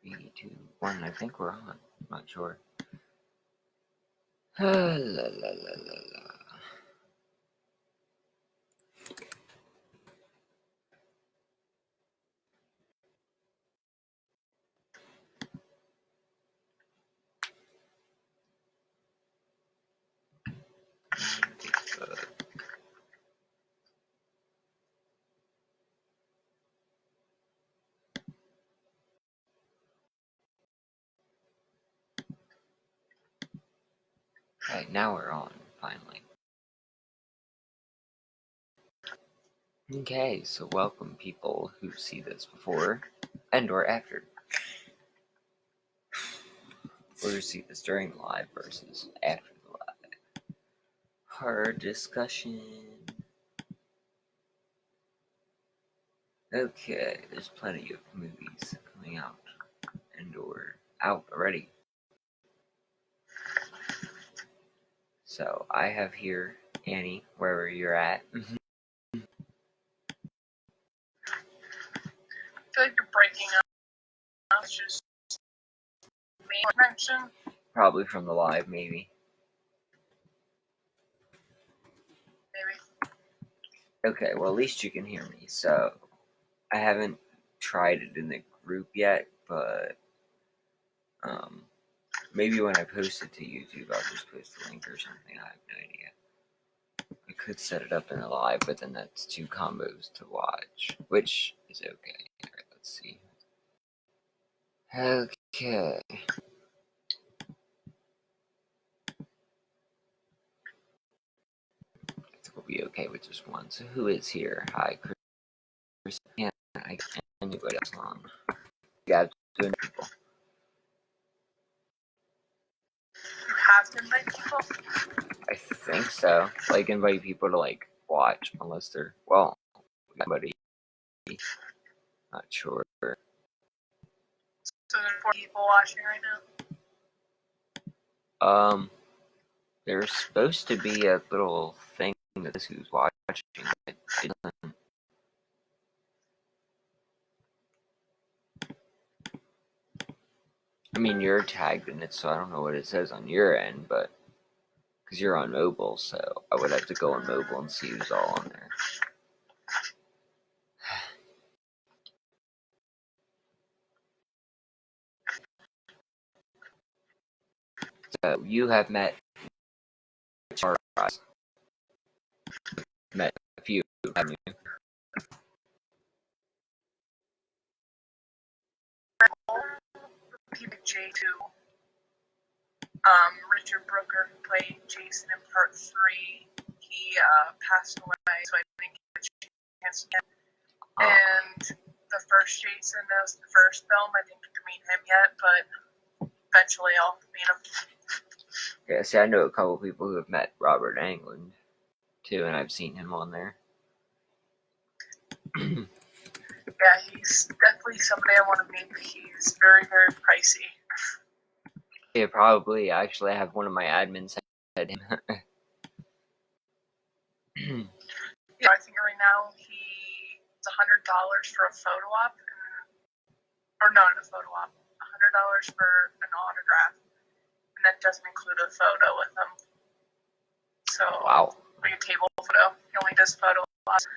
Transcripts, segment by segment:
3, 2, 1. I think we're on. I'm not sure. La, la, la, la. Alright, now we're on, finally. Okay, so welcome people who see this before and or after. Or who see this during the live versus after the live. Hard discussion. Okay, there's plenty of movies coming out and or out already. So I have here Annie, wherever you're at. I feel like you're breaking up. It's just me connection. Probably from the live, maybe. Maybe. Okay, well at least you can hear me. So I haven't tried it in the group yet, but maybe when I post it to YouTube, I'll just post the link or something. I have no idea. I could set it up in the live, but then that's 2 combos to watch, which is okay. Alright, let's see. Okay. I think we'll be okay with just one. So who is here? Hi, Chris. Yeah, I can't anybody else on. Yeah, doing people. You have to invite people? I think so. Like, invite people to, like, watch, unless they're, well, somebody. Not sure. So there's 4 people watching right now? There's supposed to be a little thing that says who's watching. It doesn't. I mean, you're tagged in it, so I don't know what it says on your end, but because you're on mobile, so I would have to go on mobile and see who's all on there. So you have met a few, haven't you? J2. Richard Brooker, who played Jason in part 3, he passed away, so I didn't get a chance to get him. And the first Jason, that was the first film. I didn't get to meet him yet, but eventually I'll meet him. Yeah, see, I know a couple people who have met Robert Englund, too, and I've seen him on there. Yeah, he's definitely somebody I want to meet, but he's very, very pricey. Yeah, probably. Actually, I have one of my admins said him. Yeah, I think right now it's $100 for a photo op, or not a photo op, $100 for an autograph, and that doesn't include a photo with them. So, wow. like a table photo, he only does photo ops.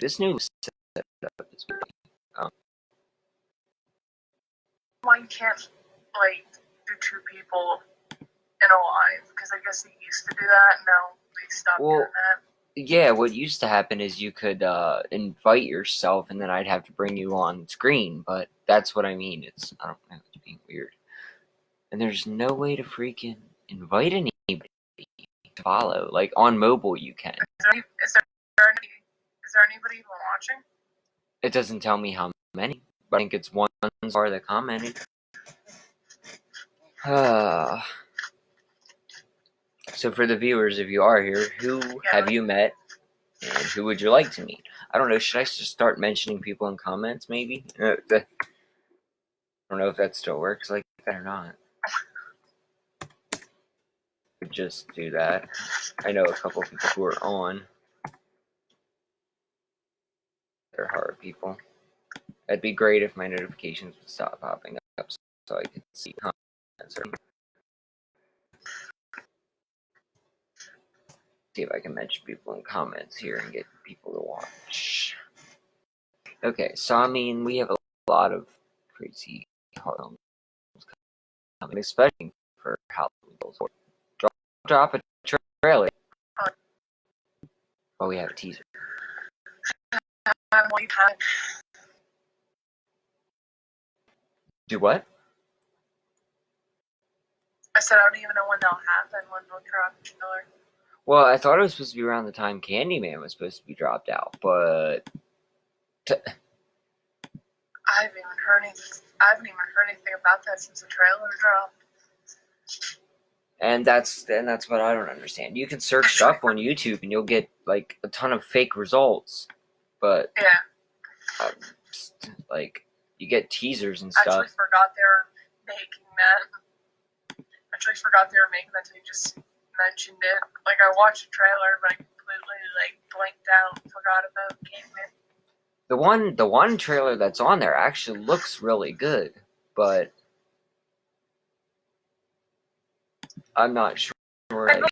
This new setup is weird. Why can't, like, do 2 people in a live? Because I guess they used to do that, and now they stopped doing that. Yeah, what used to happen is you could invite yourself, and then I'd have to bring you on screen, but that's what I mean. I don't know, it's being weird. And there's no way to freaking invite anybody to follow. Like, on mobile you can. Is there anybody even watching? It doesn't tell me how many, but I think it's one star that commented. So for the viewers, if you are here, who have you met, and who would you like to meet? I don't know, should I just start mentioning people in comments, maybe? I don't know if that still works like that or not. Could just do that. I know a couple people who are on. They're hard, people. It'd be great if my notifications would stop popping up so I could see comments. Or see if I can mention people in comments here and get people to watch. Okay, so I mean, we have a lot of crazy horror films coming, especially for Halloween. Drop a trailer. Oh, we have a teaser. Do what? I said I don't even know when they'll happen, when they'll drop the trailer. Well, I thought it was supposed to be around the time Candyman was supposed to be dropped out, but I haven't even heard anything about that since the trailer dropped. and that's what I don't understand. You can search it up on YouTube and you'll get like a ton of fake results, but yeah, like you get teasers and I stuff. actually forgot they were making that. Until you just mentioned it. Like I watched the trailer, but I completely like blanked out, and forgot about Candyman. The one trailer that's on there actually looks really good, but I'm not sure. Like,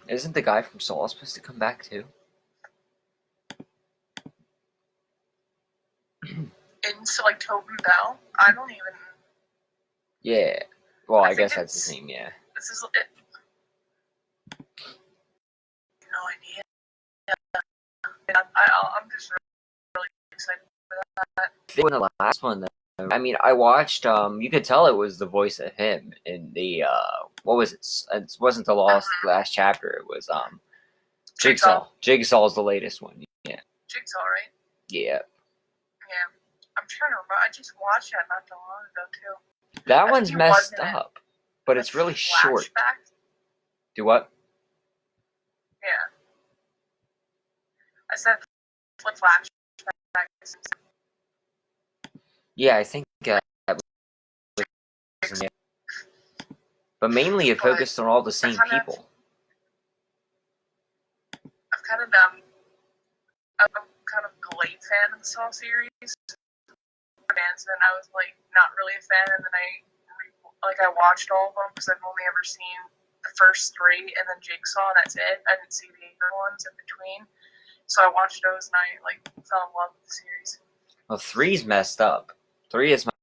isn't the guy from Saw supposed to come back too? Into like Tobin Bell. I don't even. Yeah. Well, I guess that's his name. Yeah. This is it. No idea. I'm just really excited for that. In the last one, I mean, I watched. You could tell it was the voice of him in the. What was it? It wasn't the last chapter. It was Jigsaw. Jigsaw's the latest one. Yeah. Jigsaw, right? Yeah. Yeah. I'm trying to remember. I just watched that not too long ago too. That one's messed up, but it's really short. Do what? Yeah. I said flashbacks. Yeah, I think but mainly it focused on all the same people. I'm kind of a late fan of the Saw series. And I was like not really a fan, and then I watched all of them because I've only ever seen the first three and then Jigsaw, and that's it. I didn't see the other ones in between, so I watched those and I fell in love with the series. Well, 3's messed up. 3 is my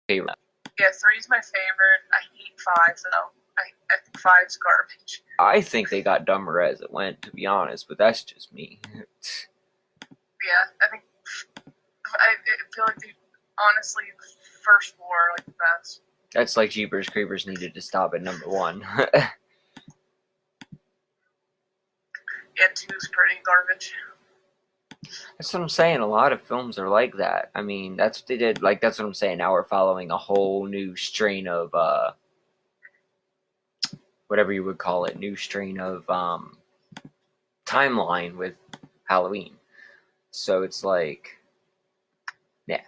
favorite. Yeah, 3's my favorite. I hate 5 though. I think 5's garbage. I think they got dumber as it went, to be honest, but that's just me. Yeah, I feel like honestly, the first 4 are like the best. That's like Jeepers Creepers needed to stop at number 1. Yeah, 2's pretty garbage. That's what I'm saying. A lot of films are like that. I mean, that's what they did. Like, that's what I'm saying. Now we're following a whole new strain of, whatever you would call it, new strain of timeline with Halloween. So it's like, yeah.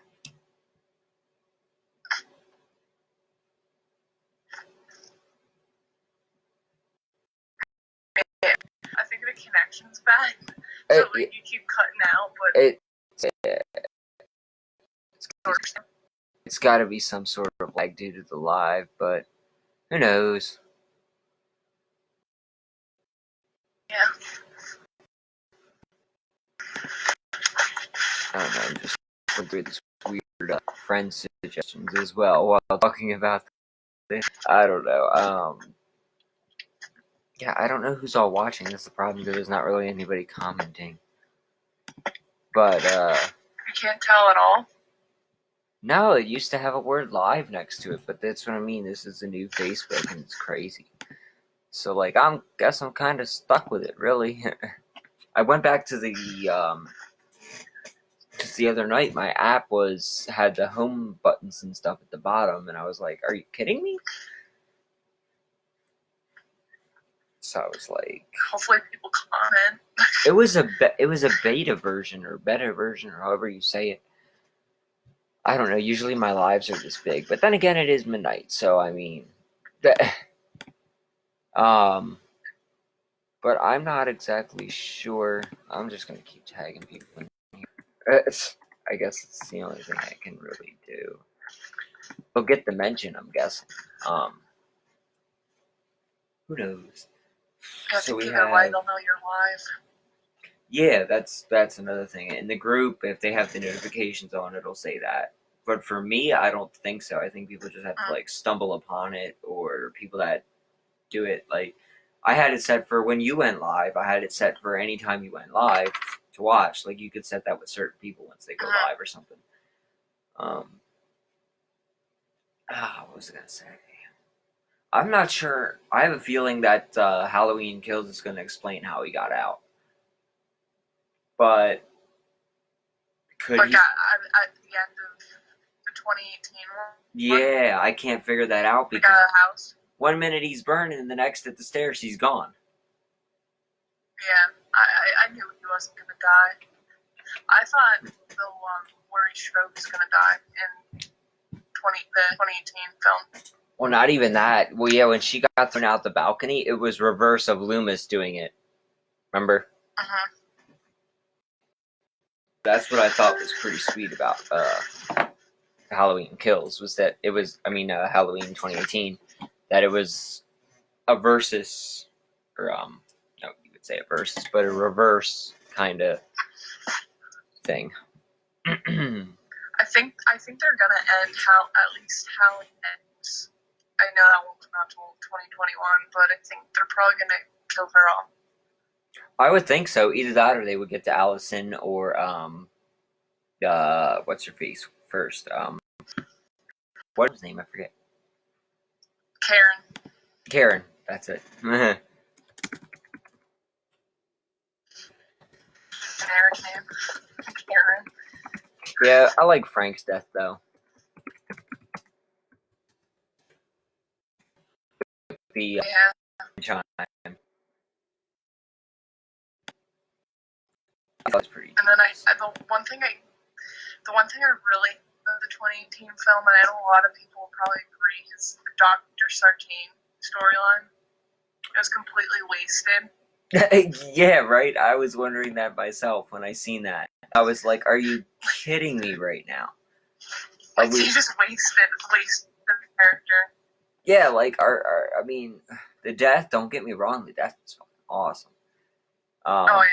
I think the connection's bad. So you keep cutting out, but it's got to be some sort of lag due to the live, but who knows? Yeah. I don't know. I'm just going through this weird friend suggestions as well while talking about this. I don't know. Yeah, I don't know who's all watching. That's the problem. There's not really anybody commenting. But, you can't tell at all? No, it used to have a word live next to it, but that's what I mean. This is the new Facebook, and it's crazy. So, like, guess I'm kind of stuck with it, really. I went back to the, because the other night my app had the home buttons and stuff at the bottom, and I was like, are you kidding me? So I was like, hopefully people comment. it was a beta version or beta version or however you say it. I don't know. Usually my lives are this big, but then again, it is midnight, so I mean, But I'm not exactly sure. I'm just gonna keep tagging people in here. I guess it's the only thing I can really do. They'll get the mention, I'm guessing. Who knows? You have So to we keep have. it light. They'll know you're live. Yeah, that's another thing. In the group, if they have the notifications on, it'll say that. But for me, I don't think so. I think people just have to like stumble upon it, or people that do it. Like, I had it set for when you went live. I had it set for any time you went live to watch. Like, you could set that with certain people once they go live or something. What was I gonna say? I'm not sure. I have a feeling that Halloween Kills is going to explain how he got out. But could Like he? at the end of the 2018 one? Yeah, I can't figure that out Like because out of the house? 1 minute he's burning and the next at the stairs he's gone. Yeah, I knew he wasn't going to die. I thought the Laurie Strode was going to die in the 2018 film. Well, not even that. Well, yeah, when she got thrown out the balcony, it was reverse of Loomis doing it. Remember? That's what I thought was pretty sweet about Halloween Kills, was that it was, Halloween 2018, that it was a versus, or, no, you would say a versus, but a reverse kind of thing. I think they're gonna end how at least Halloween ends. I know that won't come out until 2021, but I think they're probably gonna kill her off. I would think so. Either that, or they would get to Allison, or what's her face first? What was his name? I forget. Karen. That's it. Generic name. Karen. Yeah, I like Frank's death though. The chime. That's pretty. And then the one thing I really the 2018 film, and I know a lot of people will probably agree, is the Dr. Sartain storyline. It was completely wasted. Yeah, right. I was wondering that myself when I seen that. I was like, "Are you kidding me right now?" Like, he just wasted the character. Yeah, like the death. Don't get me wrong, the death was awesome. Oh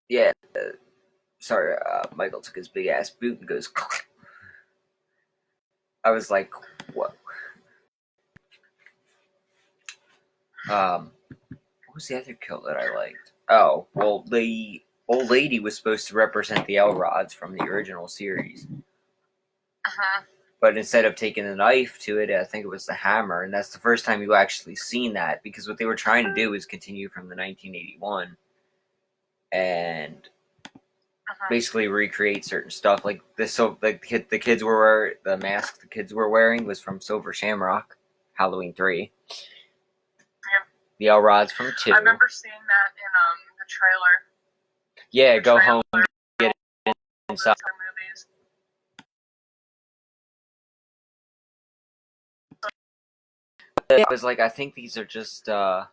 yeah. Yeah. Sorry, Michael took his big ass boot and goes. I was like, "What?" What was the other kill that I liked? Oh, well, the old lady was supposed to represent the Elrods from the original series. But instead of taking the knife to it, I think it was the hammer, and that's the first time you actually seen that, because what they were trying to do is continue from the 1981 and basically recreate certain stuff. Like this, so like the kids were the mask the kids were wearing was from Silver Shamrock, Halloween 3. The Elrods from 2. I remember seeing that in the trailer. Yeah, go home and get it inside. Movies. It was like, I think these are just what's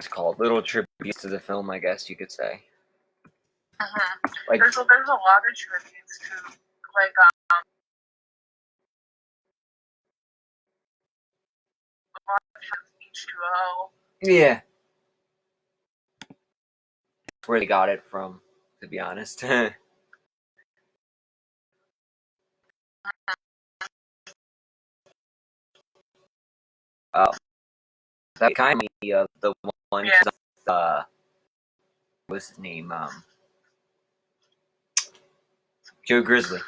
it called? Little tributes to the film, I guess you could say. Like, there's a lot of tributes to, like, a lot of H2O. Yeah. That's where they got it from, to be honest. That kind of me of the one, what's his name? Joe Grizzly.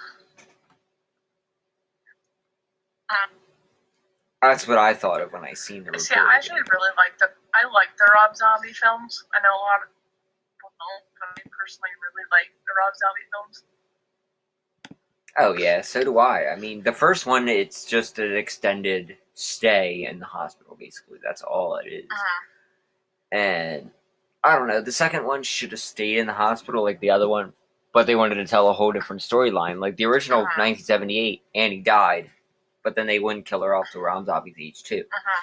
That's what I thought of when I seen the report. See, I actually really like the Rob Zombie films. I know a lot of people don't, but I personally really like the Rob Zombie films. Oh yeah, so do I. I mean, the first one, it's just an extended stay in the hospital, basically. That's all it is. And I don't know, the second one should have stayed in the hospital like the other one, but they wanted to tell a whole different storyline. Like the original 1978, Annie died, but then they wouldn't kill her off to Rob Zombie's age 2, Uh-huh.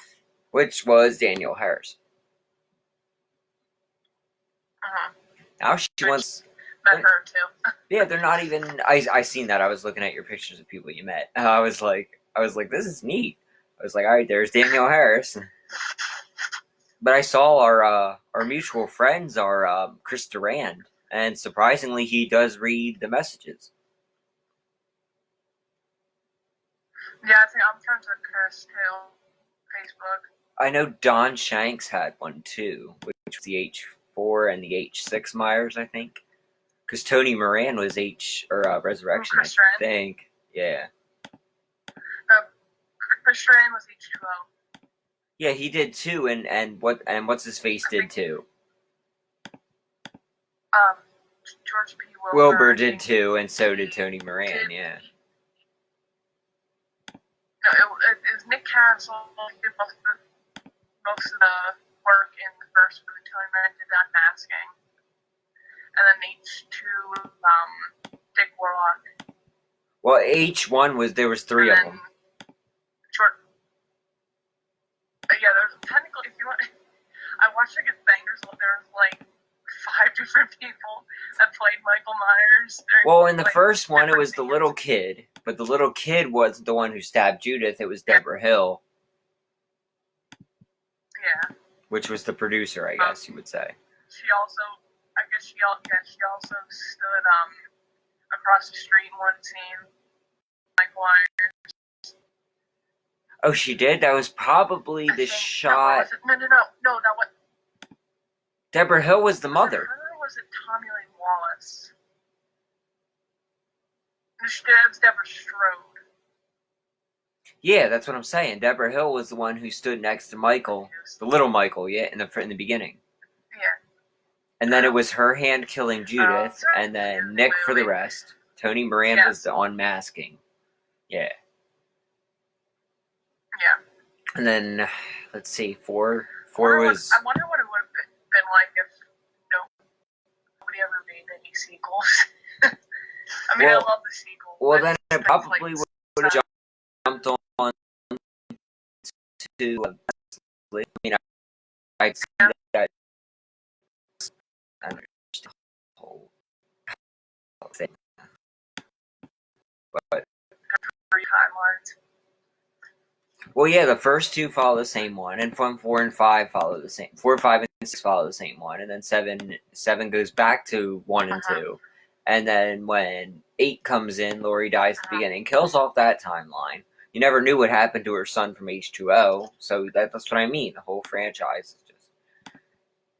which was Danielle Harris. Uh-huh. Now she wants. Met her too. Yeah, they're not even. I seen that. I was looking at your pictures of people you met. I was like, this is neat. I was like, all right, there's Danielle Harris. But I saw our mutual friends are Chris Durand, and surprisingly, he does read the messages. Yeah, I think I'm friends with Chris too. Facebook. I know Don Shanks had one too, which was the H4 and the H6 Myers, I think. Because Tony Moran was Resurrection, Chris I think. Yeah. No, Chris Durand was H2O. Yeah, he did too, and what's his face did too. George P. Wilbur did too, and so did Tony Moran. Yeah. No, it was Nick Castle. He did most of the work in the first movie. Tony Moran did that masking, and then H2, Dick Warlock. Well, H1 was there was 3 of them. Yeah, there's technically, if you want, I watched like a thing. There's like 5 different people that played Michael Myers. Well, in the first one, it was the little kid, but the little kid wasn't the one who stabbed Judith. It was Deborah Hill. Yeah. Which was the producer, I guess you would say. She also stood across the street in one scene. Michael Myers. Oh, she did? That was probably the shot. No, that was. Deborah Hill was the mother. Her or was it Tommy Lee Wallace? It was Deborah Strode. Yeah, that's what I'm saying. Deborah Hill was the one who stood next to Michael, the little Michael, yeah, in the beginning. Yeah. And then it was her hand killing Judith, and then Nick for the rest. Tony Moran was the unmasking. Yeah. Yeah. And then, let's see, 4 was... I wonder what it would have been like if nobody ever made any sequels. I mean, I love the sequel. Well, then it probably would have jumped on to... I mean, I'd see that... I don't know, the whole thing. But... Well, yeah, the first 2 follow the same one, and from 4 and 5 follow the same. 4, 5, and 6 follow the same one, and then 7 goes back to 1 and 2, and then when 8 comes in, Laurie dies at the beginning, kills off that timeline. You never knew what happened to her son from H2O, so that's what I mean. The whole franchise is just.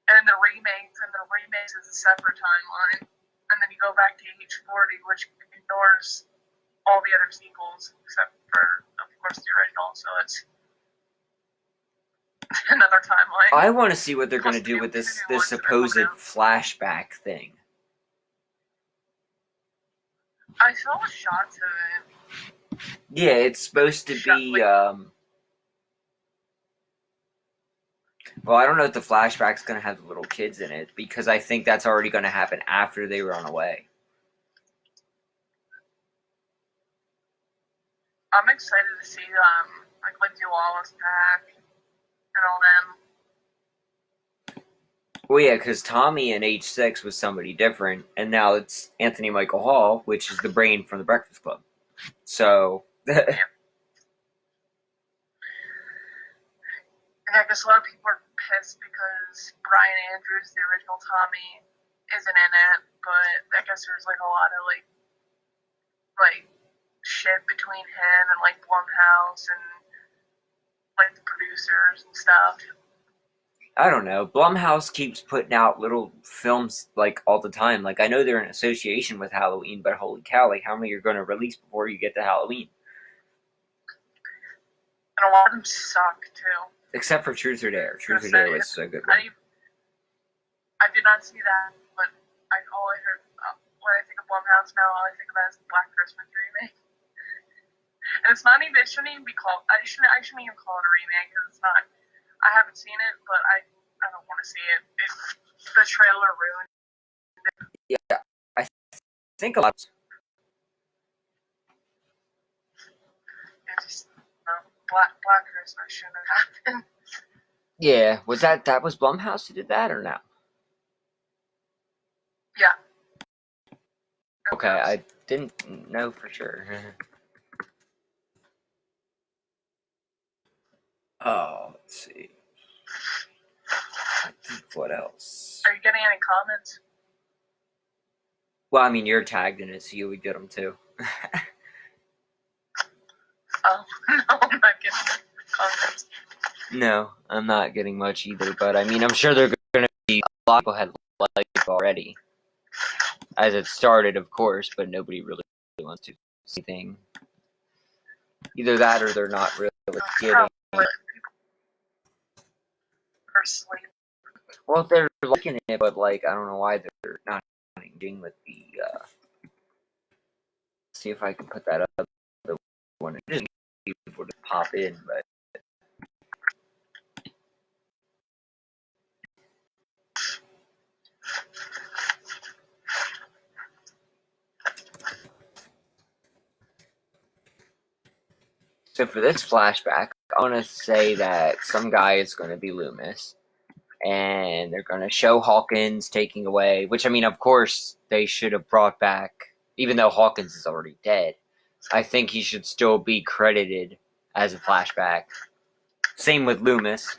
And the remakes is a separate timeline, and then you go back to H40, which ignores all the other sequels except for, of course, the original. So it's another timeline. I want to see what they're going to do with this supposed flashback thing. I saw shots of it. Yeah, it's supposed to be. Well, I don't know if the flashback's going to have the little kids in it, because I think that's already going to happen after they run away. I'm excited to see like Lindsay Wallace back and all them. Well, yeah, because Tommy in H6 was somebody different, and now it's Anthony Michael Hall, which is the brain from the Breakfast Club. So. Yeah. And I guess a lot of people are pissed because Brian Andrews, the original Tommy, isn't in it, but I guess there's like a lot of like shit between him and like Blumhouse and like the producers and stuff. I don't know. Blumhouse keeps putting out little films like all the time. Like, I know they're in association with Halloween, but holy cow, like how many are going to release before you get to Halloween? And a lot of them suck too. Except for Truth or Dare. Truth or Dare was a good one. I did not see that, but all I heard when I think of Blumhouse now, all I think about is the Black Christmas remake. And it's not even. It shouldn't even be called. I shouldn't even call it a remake because it's not. I haven't seen it, but I don't want to see it. The trailer ruined it. Yeah, I think a lot. Black Christmas shouldn't have happened. Yeah, was that was Blumhouse who did that or no? Yeah. Okay, I didn't know for sure. Oh, let's see. I think what else? Are you getting any comments? Well, I mean, you're tagged in it, so you would get them too. Oh, no, I'm not getting comments. No, I'm not getting much either, but I mean, I'm sure they're going to be. A lot of people had liked it already. As it started, of course, but nobody really wants to see anything. Either that or they're not really getting. People are asleep. Well, they're liking it, but like, I don't know why they're not engaging with the. See if I can put that up. The one just people to pop in, but. So for this flashback, I want to say that some guy is going to be Loomis, and they're going to show Hawkins taking away, which I mean, of course, they should have brought back, even though Hawkins is already dead. I think he should still be credited as a flashback. Same with Loomis,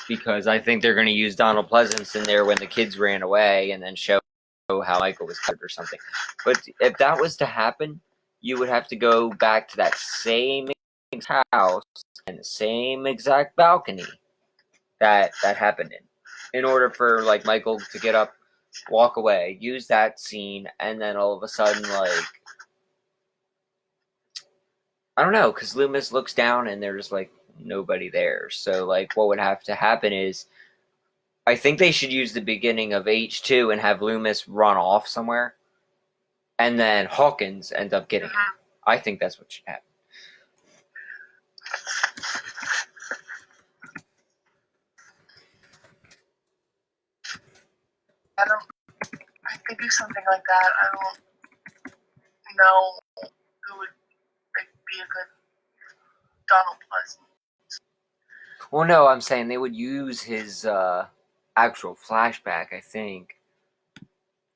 because I think they're going to use Donald Pleasance in there when the kids ran away, and then show how Michael was killed or something. But if that was to happen, you would have to go back to that same house and the same exact balcony that happened in order for like Michael to get up, walk away, use that scene, and then all of a sudden, like, I don't know, because Loomis looks down and there's like nobody there. So like what would have to happen is I think they should use the beginning of H2 and have Loomis run off somewhere, and then Hawkins ends up getting him. I think that's what should happen. I could do something like that. I don't know who would be a good Donald Pleasant. Well, no, I'm saying they would use his actual flashback, I think,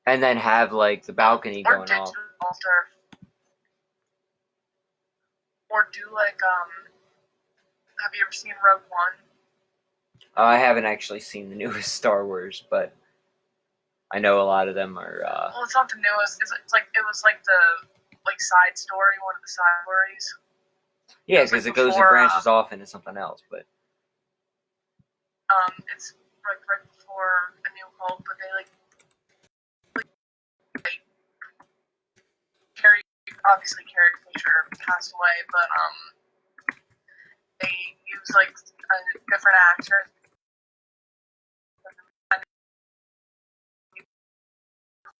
and then have like the balcony going off. Or do like have you ever seen Rogue One? I haven't actually seen the newest Star Wars, but I know a lot of them are. Well, it's not the newest. It's like it was like the side story, one of the side stories. Yeah, because it goes and branches off into something else, but. It's like right before A New Hope, but they Carrie Fisher passed away, but they use like a different actor.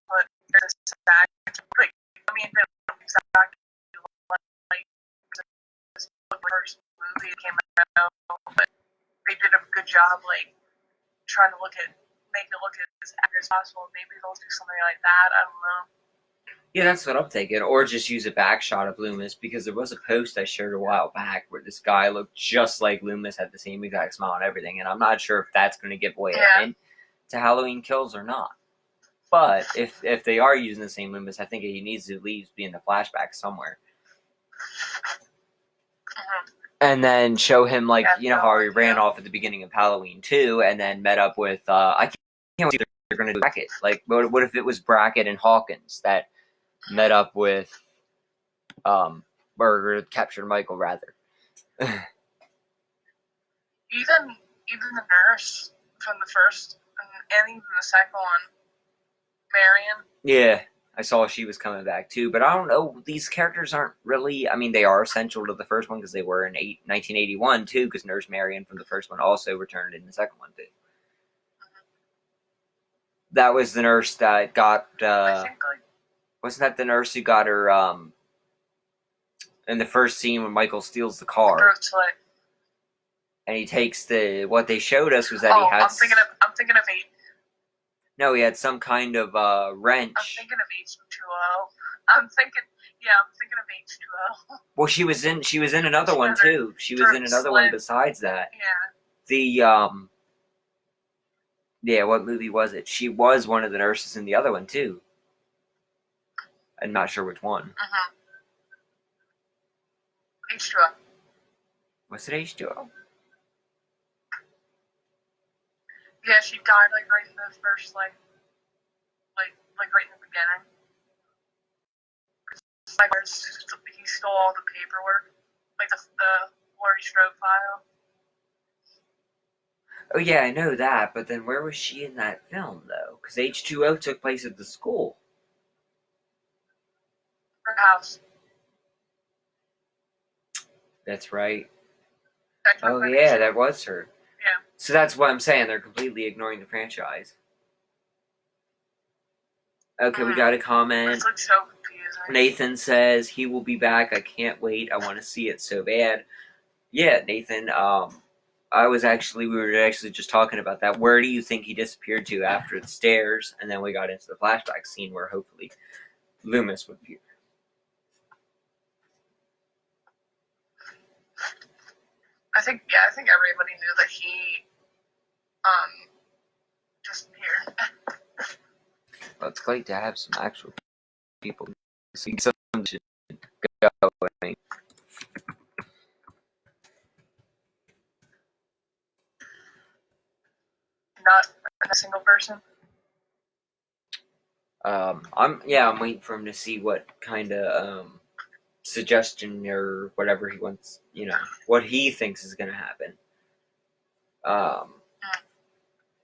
But there's like I mean, they don't exactly like the first movie that came out, but they did a good job like trying to make it look as accurate as possible. Maybe they'll do something like that. I don't know. Yeah, that's what I'm thinking. Or just use a back shot of Loomis, because there was a post I shared a while back where this guy looked just like Loomis, had the same exact smile and everything, and I'm not sure if that's going to give away a hint to Halloween Kills or not. But if they are using the same Loomis, I think he needs to at least be in the flashback somewhere. And then show him, like, you know how he ran off at the beginning of Halloween 2 and then met up with, I can't wait they're going to do Brackett. Like, what if it was Brackett and Hawkins that met up with, or captured Michael, rather. Even the nurse from the first, and even the second one, Marion. Yeah, I saw she was coming back too, but I don't know. These characters aren't really. I mean, they are essential to the first one because they were in 1981 too. Because Nurse Marion from the first one also returned in the second one too. That was the nurse that got. I think, wasn't that the nurse who got her? In the first scene when Michael steals the car. And he takes what they showed us was that he had. I'm thinking of 8. No, he had some kind of wrench. I'm thinking of H2O. I'm thinking Yeah, I'm thinking of H2O. Well, she was in another one too. She was in another one besides that. Yeah. Yeah, what movie was it? She was one of the nurses in the other one too. I'm not sure which one. H2O. Was it H2O? Yeah, she died like right in the first like right in the beginning. Like he stole all the paperwork, like the Laurie Strode file. Oh yeah, I know that, but then where was she in that film though? Because H2O took place at the school. Her house. That's right. That's Oh yeah, that was her. Yeah. So that's what I'm saying. They're completely ignoring the franchise. Okay, we got a comment. This looks so confusing. Nathan says he will be back. I can't wait. I want to see it so bad. Yeah, Nathan. We were actually just talking about that. Where do you think he disappeared to after the stairs? And then we got into the flashback scene where hopefully Loomis would appear. I think everybody knew that he disappeared. Well, it's great to have some actual people see something should go. Not a single person. I'm waiting for him to see what kind of suggestion or whatever he wants, what he thinks is going to happen.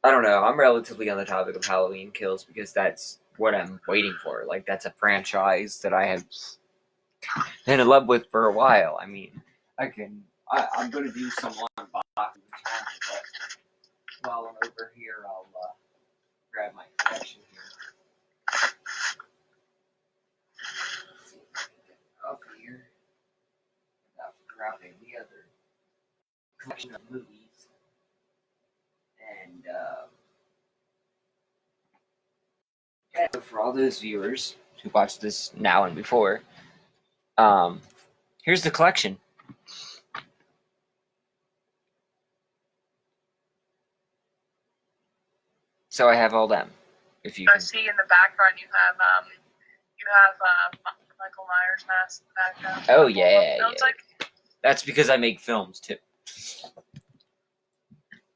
I don't know. I'm relatively on the topic of Halloween Kills because that's what I'm waiting for. Like, that's a franchise that I have been in love with for a while. I mean, I'm going to do some unboxing channel, but while I'm over here, I'll grab my collection here. Let's see if I can get it up here without grabbing the other collection of movies. And, for all those viewers who watched this now and before, here's the collection. So I have all them. If you I see in the background you have Michael Myers mask in the background. Oh yeah, yeah. Like... That's because I make films too.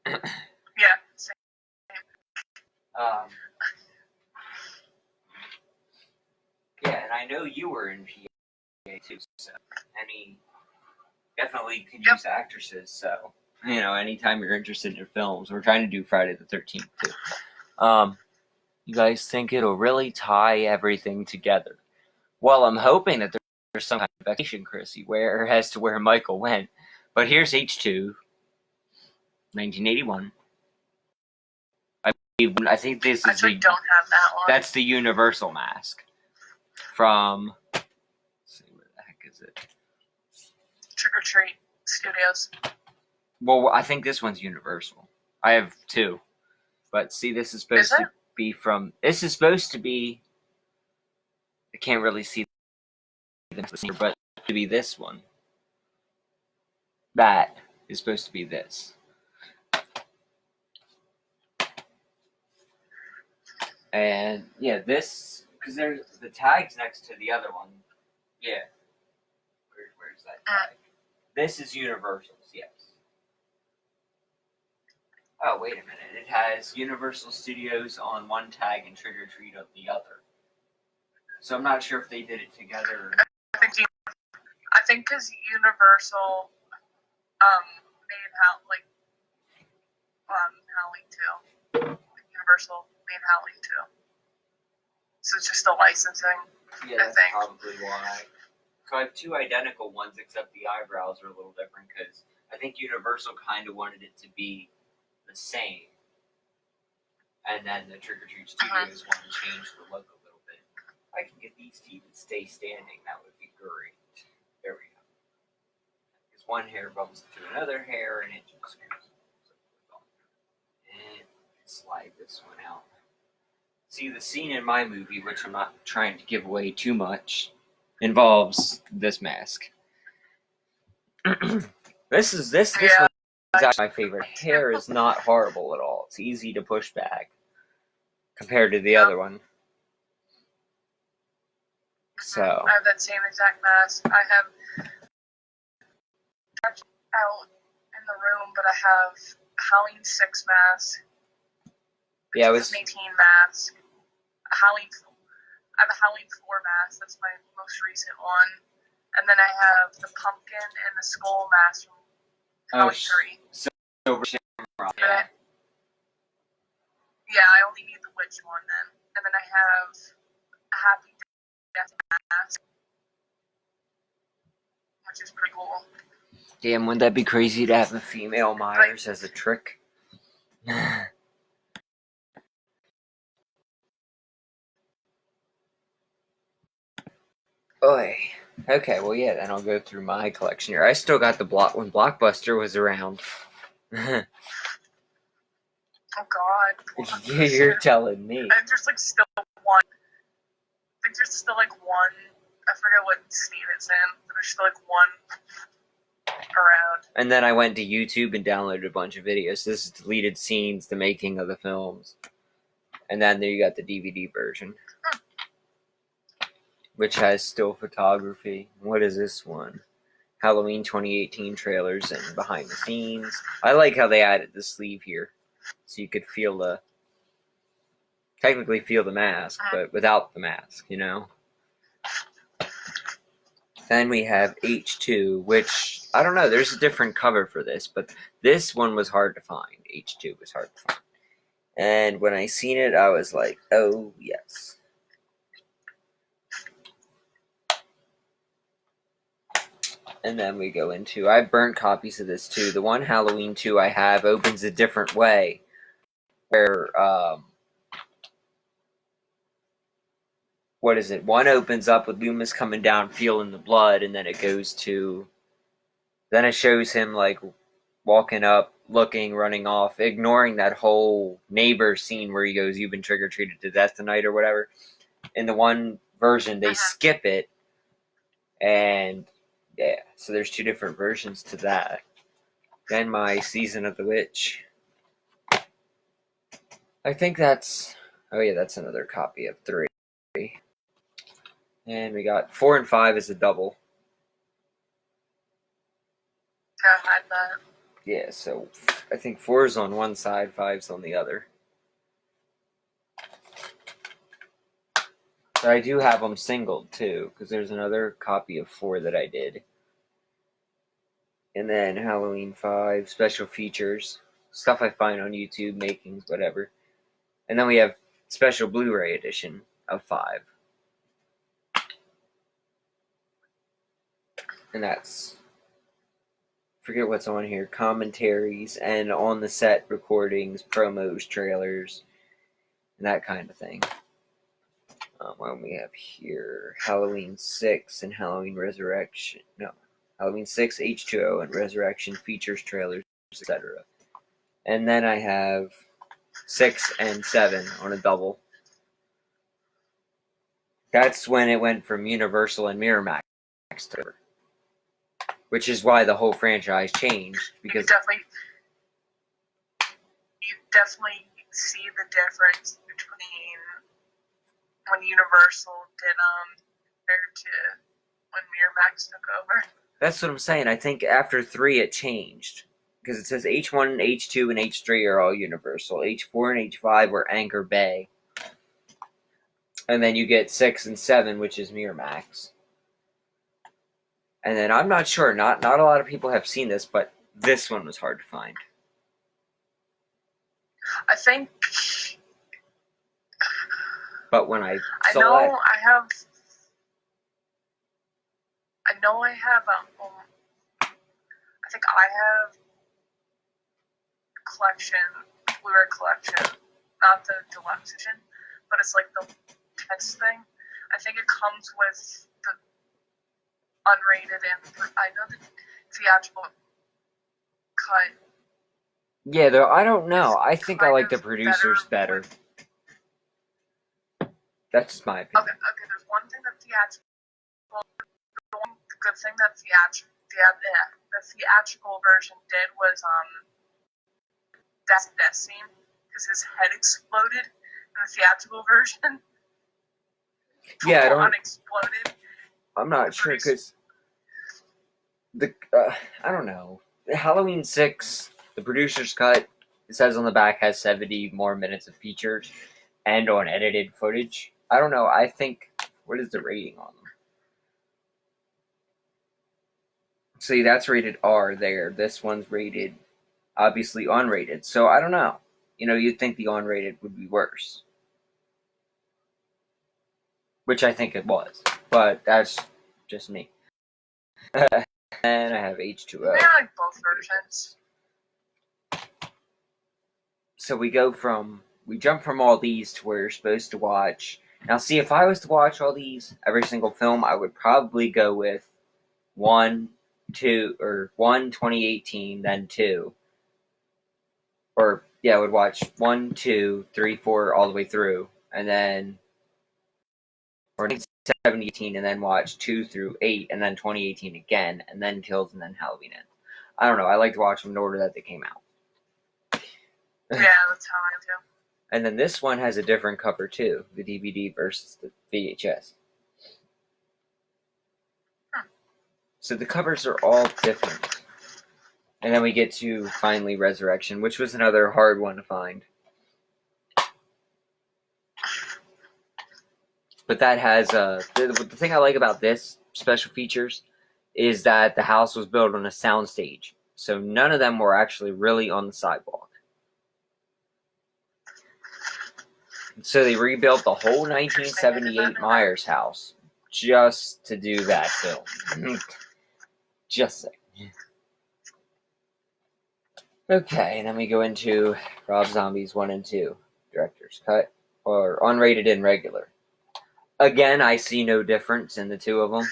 Yeah. Same. Yeah, and I know you were in PA too, so definitely could use actresses. So anytime you're interested in films, we're trying to do Friday the 13th too. You guys think it'll really tie everything together? Well, I'm hoping that there's some kind of explanation, Chrissy, as to where Michael went. But here's H2, 1981. I think this is don't have that one. That's the Universal mask from. Let's see, where the heck is it? Trick or Treat Studios. Well, I think this one's Universal. I have two, but see, this is supposed to be from. This is supposed to be. I can't really see this, but to be this one. That is supposed to be this. And yeah, this because there's the tag's next to the other one. Yeah. Where's that tag? This is Universal's, yes. Oh, wait a minute. It has Universal Studios on one tag and Trick or Treat on the other. So I'm not sure if they did it together. I think because Universal made Halloween 2. Universal made Halloween 2. So it's just the licensing. Yeah, that's probably why. So I have two identical ones, except the eyebrows are a little different because I think Universal kind of wanted it to be the same. And then the Trick or Treat Studios wanted to change the look a little bit. If I can get these teeth to stay standing, that would be great. There we go. Because one hair bumps into another hair and it just goes. And slide this one out. See, the scene in my movie, which I'm not trying to give away too much, involves this mask. This one is actually my favorite. Hair is not horrible at all. It's easy to push back compared to the other one. So I have that same exact mask. I have out in the room, but I have Halloween 6 mask. Yeah, it was 18 mask. I have a Halloween 4 mask. That's my most recent one. And then I have the pumpkin and the skull mask from Halloween 3. Silver Shamrock. Yeah. Yeah, I only need the witch one then. And then I have a Happy Death mask, which is pretty cool. Damn, wouldn't that be crazy to have a female Myers as a trick? Oy. Okay, well, yeah, then I'll go through my collection here. I still got the when Blockbuster was around. Oh, God. You're telling me. And there's, like, still one. I think there's still, like, one. I forget what state it's in, but there's still, like, one around. And then I went to YouTube and downloaded a bunch of videos. This is deleted scenes, the making of the films. And then there you got the DVD version, which has still photography. What is this one? Halloween 2018 trailers and behind the scenes. I like how they added the sleeve here, so you could technically feel the mask, but without the mask, you know? Then we have H2, which, I don't know, there's a different cover for this, but this one was hard to find. H2 was hard to find. And when I seen it, I was like, oh, yes. And then we go into, I burnt copies of this too. The one Halloween 2 I have opens a different way, where, what is it? One opens up with Loomis coming down, feeling the blood, and then it goes to, then it shows him, like, walking up, looking, running off, ignoring that whole neighbor scene where he goes, you've been trick-or-treated to death tonight, or whatever. In the one version, they skip it, and, yeah, so there's 2 different versions to that. Then my Season of the Witch. I think that's, oh yeah, that's another copy of 3. And we got 4 and 5 as a double. I had that. Yeah, so I think 4 is on one side, 5's on the other. But I do have them singled too, because there's another copy of 4 that I did. And then Halloween 5, special features, stuff I find on YouTube, makings, whatever. And then we have special Blu-ray edition of 5. And that's, forget what's on here, commentaries and on the set recordings, promos, trailers, and that kind of thing. What we have here, Halloween 6 and Halloween Resurrection, no, Halloween 6, H2O, and Resurrection features, trailers, etc. And then I have 6 and 7 on a double. That's when it went from Universal and Miramax to, which is why the whole franchise changed, because you definitely see the difference between when Universal did compared to when Miramax took over. That's what I'm saying. I think after 3 it changed, because it says H1, H2, and H3 are all Universal. H4 and H5 were Anchor Bay. And then you get 6 and 7, which is Miramax. And then I'm not sure, not a lot of people have seen this, but this one was hard to find. I think. But when I saw I that, know I have I think I have collection, Blu-ray collection, not the deluxe edition, but it's like the test thing. I think it comes with the unrated and I know the theatrical cut. yeah, though I don't know. I think I like the producers better. That's just my opinion. Okay. There's one thing that theatrical good thing that the theatrical version did was that death scene, because his head exploded in the theatrical version. Yeah, Unexploded. I'm not sure because I don't know. Halloween 6, the producer's cut, it says on the back, has 70 more minutes of features and on edited footage. I don't know. I think, what is the rating on them? See, that's rated R there. This one's rated, obviously unrated. So I don't know. You'd think the unrated would be worse. Which I think it was. But that's just me. And I have H2O. Yeah, I like both versions. So we jump from all these to where you're supposed to watch. Now, see, if I was to watch all these, every single film, I would probably go with 1, 2018, then 2. Or, yeah, I would watch 1, 2, 3, 4, all the way through. And then, or 2018, and then watch 2 through 8, and then 2018 again, and then Kills, and then Halloween Ends. I don't know, I like to watch them in order that they came out. Yeah, that's how I do. And then this one has a different cover too, the DVD versus the VHS. So the covers are all different. And then we get to finally Resurrection, which was another hard one to find. But that has the thing I like about this special features is that the house was built on a soundstage, so none of them were actually really on the sidewalk. So they rebuilt the whole 1978 Myers house just to do that film. Just saying. Okay, and then we go into Rob Zombie's 1 and 2, Director's Cut, or unrated and regular. Again, I see no difference in the two of them.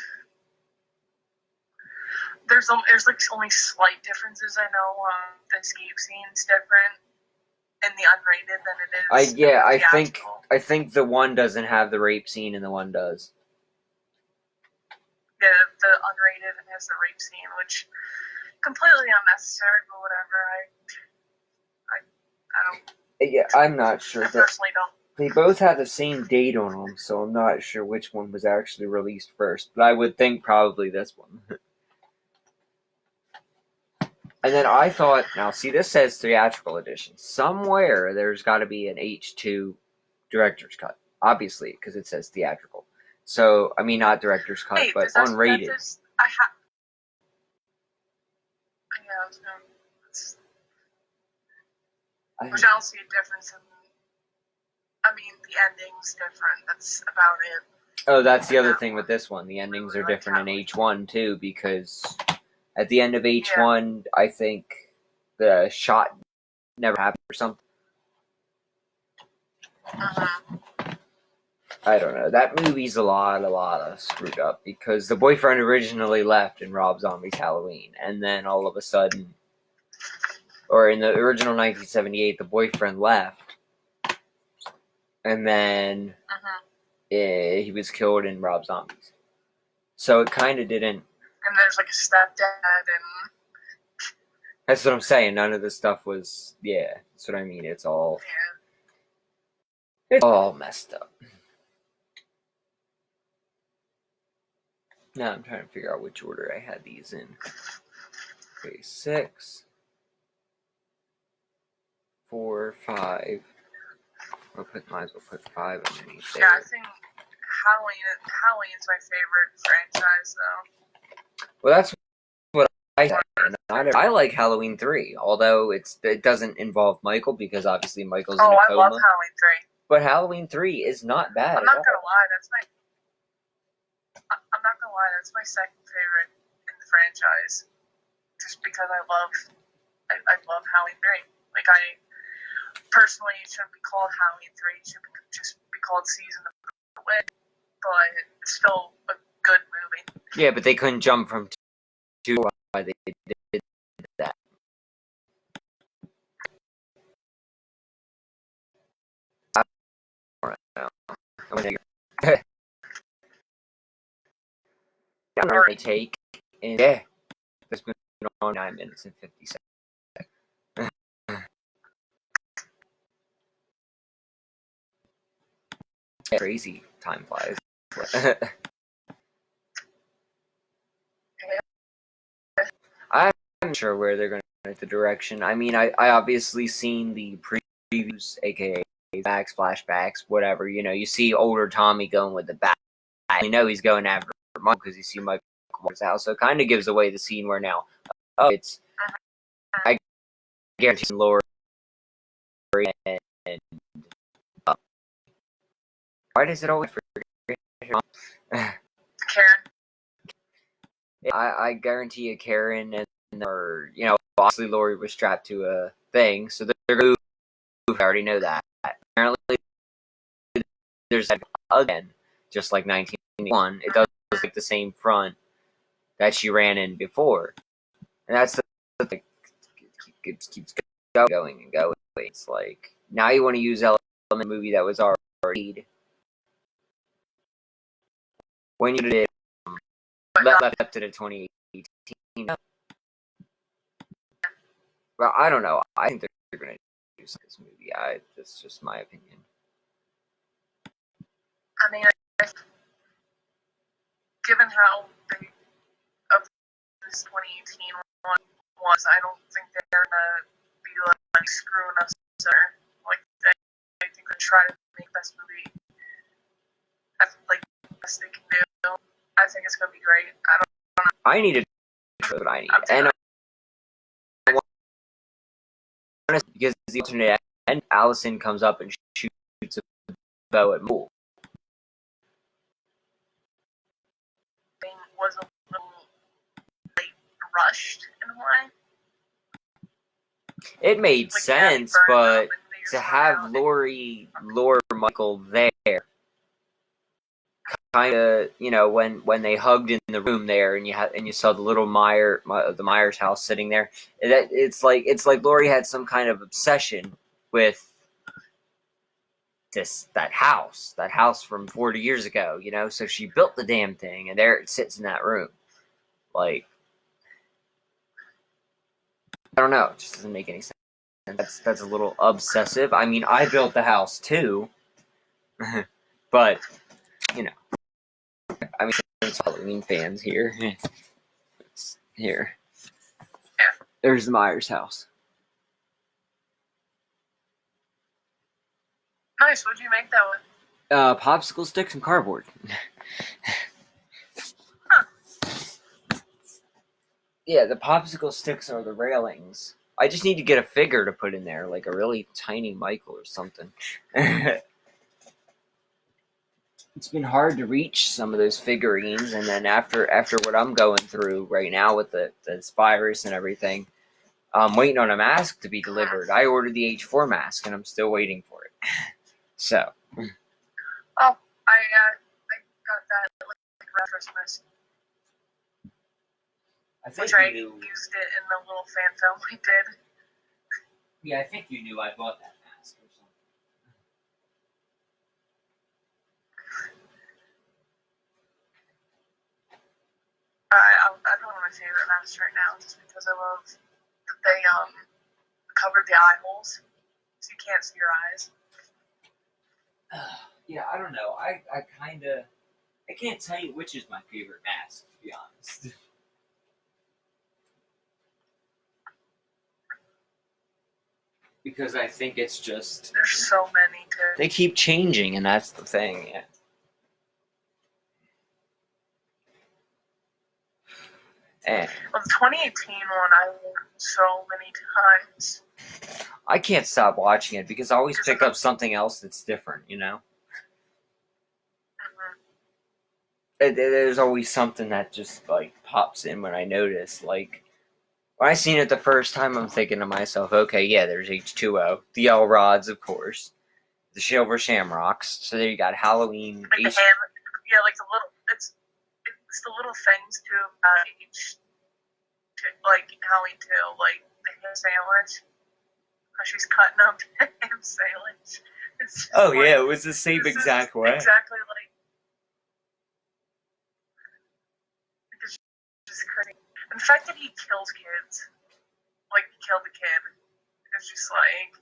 There's like only slight differences. I know the escape scene's different in the unrated than it is. I think the one doesn't have the rape scene and the one does. Yeah, the unrated has the rape scene, which completely unnecessary, but whatever. I don't. Yeah, I'm not sure. I personally don't. They both have the same date on them, so I'm not sure which one was actually released first. But I would think probably this one. And then I thought, now see, this says theatrical edition. Somewhere there's got to be an H2 director's cut, obviously, because it says theatrical. So, I mean, not director's cut, but unrated. Which I don't see a difference in. I mean, the ending's different. That's about it. Oh, that's the other thing with this one. The endings are different in H1 too, because at the end of H1, I think the shot never happened or something. I don't know. That movie's a lot of screwed up because the boyfriend originally left in Rob Zombie's Halloween, and then all of a sudden, or in the original 1978, the boyfriend left, and then he was killed in Rob Zombie's. So it kind of didn't. And there's like a stepdad, and that's what I'm saying. None of this stuff was. Yeah, that's what I mean. It's all messed up. Now I'm trying to figure out which order I had these in. Okay, 6, 4, 5. Might as well put 5 underneath there. Yeah, I think Halloween's my favorite franchise, though. Well, that's what I think. I like Halloween 3, although it doesn't involve Michael because obviously Michael's in a coma. I love Halloween 3. But Halloween 3 is not bad. I'm not gonna lie, that's my second favorite in the franchise. Just because I love Halloween 3. Like, personally, it shouldn't be called Halloween 3. It should just be called Season of the Witch. But it's still a good movie. Yeah, but they couldn't jump from 2 to why they did that. I'm going to take And yeah, it's been on 9 minutes and 50 seconds. Crazy, time flies. I'm not sure where they're going to take the direction. I mean, I obviously seen the previews, aka flashbacks, whatever. You know, you see older Tommy going with the bat. You know he's going after Mike because you see Michael Myers' house. So it kind of gives away the scene where now, it's, I guarantee Laurie and why does it always forget her mom? Karen. I guarantee you Karen and, or, you know, obviously Laurie was strapped to a thing, so they're going to, I already know that. Apparently, there's again, just like 1981, it does like the same front that she ran in before. And that's the thing. It keeps going and going. It's like, now you want to use element movie that was already when you did left it at 2018. Well, I don't know. I think they're going to use this movie. That's just my opinion. I mean, given how big of this 2018 one was, I don't think they're gonna be like screwing us or like I think they try to make the best movie like best they can do. I think it's gonna be great. I don't know. I need to try what I need, and I want to, because the alternate end, Allison comes up and shoots a bow at Moole. Was a little like rushed in a way. It made sense, but to have Laurie lure Michael there, kind of, you know, when they hugged in the room there, and you saw the little the Myers house sitting there, it's like Laurie had some kind of obsession with that house from 40 years ago, you know. So she built the damn thing, and there it sits in that room. Like, I don't know, it just doesn't make any sense. That's a little obsessive. I mean, I built the house too, but you know, I mean, there's Halloween fans here. Here, there's the Myers house. Nice. What'd you make that with? Popsicle sticks and cardboard. Huh. Yeah, the popsicle sticks are the railings. I just need to get a figure to put in there, like a really tiny Michael or something. It's been hard to reach some of those figurines, and then after what I'm going through right now with this virus and everything, I'm waiting on a mask to be delivered. I ordered the H4 mask, and I'm still waiting for it. So. Oh, I got that like around Christmas. Which I used it in the little fan film we did. Yeah, I think you knew I bought that mask or something. That's one of my favorite masks right now, just because I love that they covered the eye holes, so you can't see your eyes. Yeah, I don't know. I can't tell you which is my favorite mask, to be honest. Because I think it's just... There's so many, too. They keep changing, and that's the thing, yeah. Well, the 2018 one I wore so many times. I can't stop watching it, because I always pick up something else that's different, you know? There's always something that just, like, pops in when I notice, like... When I seen it the first time, I'm thinking to myself, okay, yeah, there's H2O. The L Rods, of course. The Silver Shamrocks. So there you got Halloween. Like the hand, yeah, like the little, it's the little things too about like Halloween too, like the ham sandwich. How she's cutting up the ham sandwich. Oh like, yeah, it was the same exact way. Exactly like. just crazy. And the fact that he kills kids, like he killed a kid, is just like.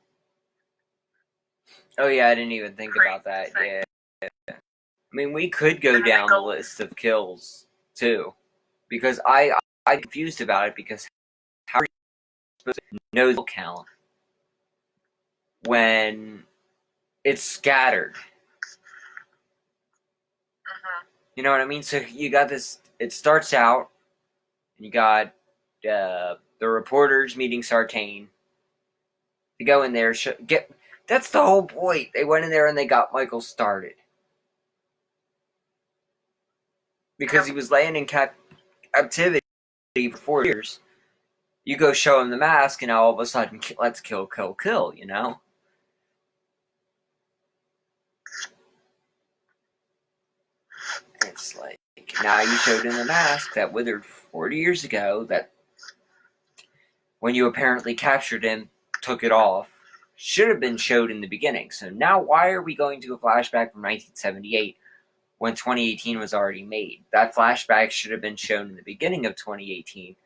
Oh yeah, I didn't even think about that. Yeah. I mean, we could go down the list of kills too, because I'm confused about it, because how are you supposed to know the count when it's scattered? Mm-hmm. You know what I mean? So you got this. It starts out, and you got the reporters meeting Sartain. They go in there, get. That's the whole point. They went in there and they got Michael started because he was laying in captivity for 4 years. You go show him the mask, and now all of a sudden, let's kill, kill, kill. You know. It's like, now you showed him the mask that withered 40 years ago, that when you apparently captured him, took it off, should have been showed in the beginning. So now why are we going to a flashback from 1978 when 2018 was already made? That flashback should have been shown in the beginning of 2018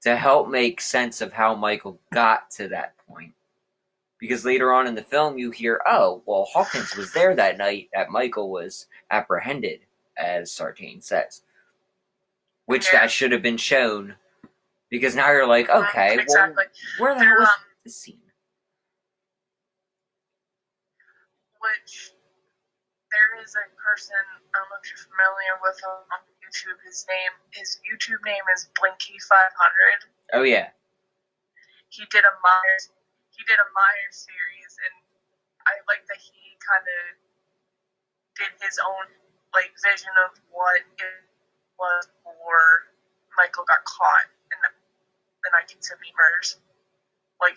to help make sense of how Michael got to that point. Because later on in the film you hear, oh, well, Hawkins was there that night that Michael was apprehended, as Sartain says. Which that should have been shown, because now you're like, okay, exactly. Well, where the hell was this scene? Which, there is a person, I don't know if you're familiar with him on YouTube, his YouTube name is Blinky500. Oh yeah. He did a Myers series, and I like that he kind of did his own vision of what it was before Michael got caught in the 1970 murders,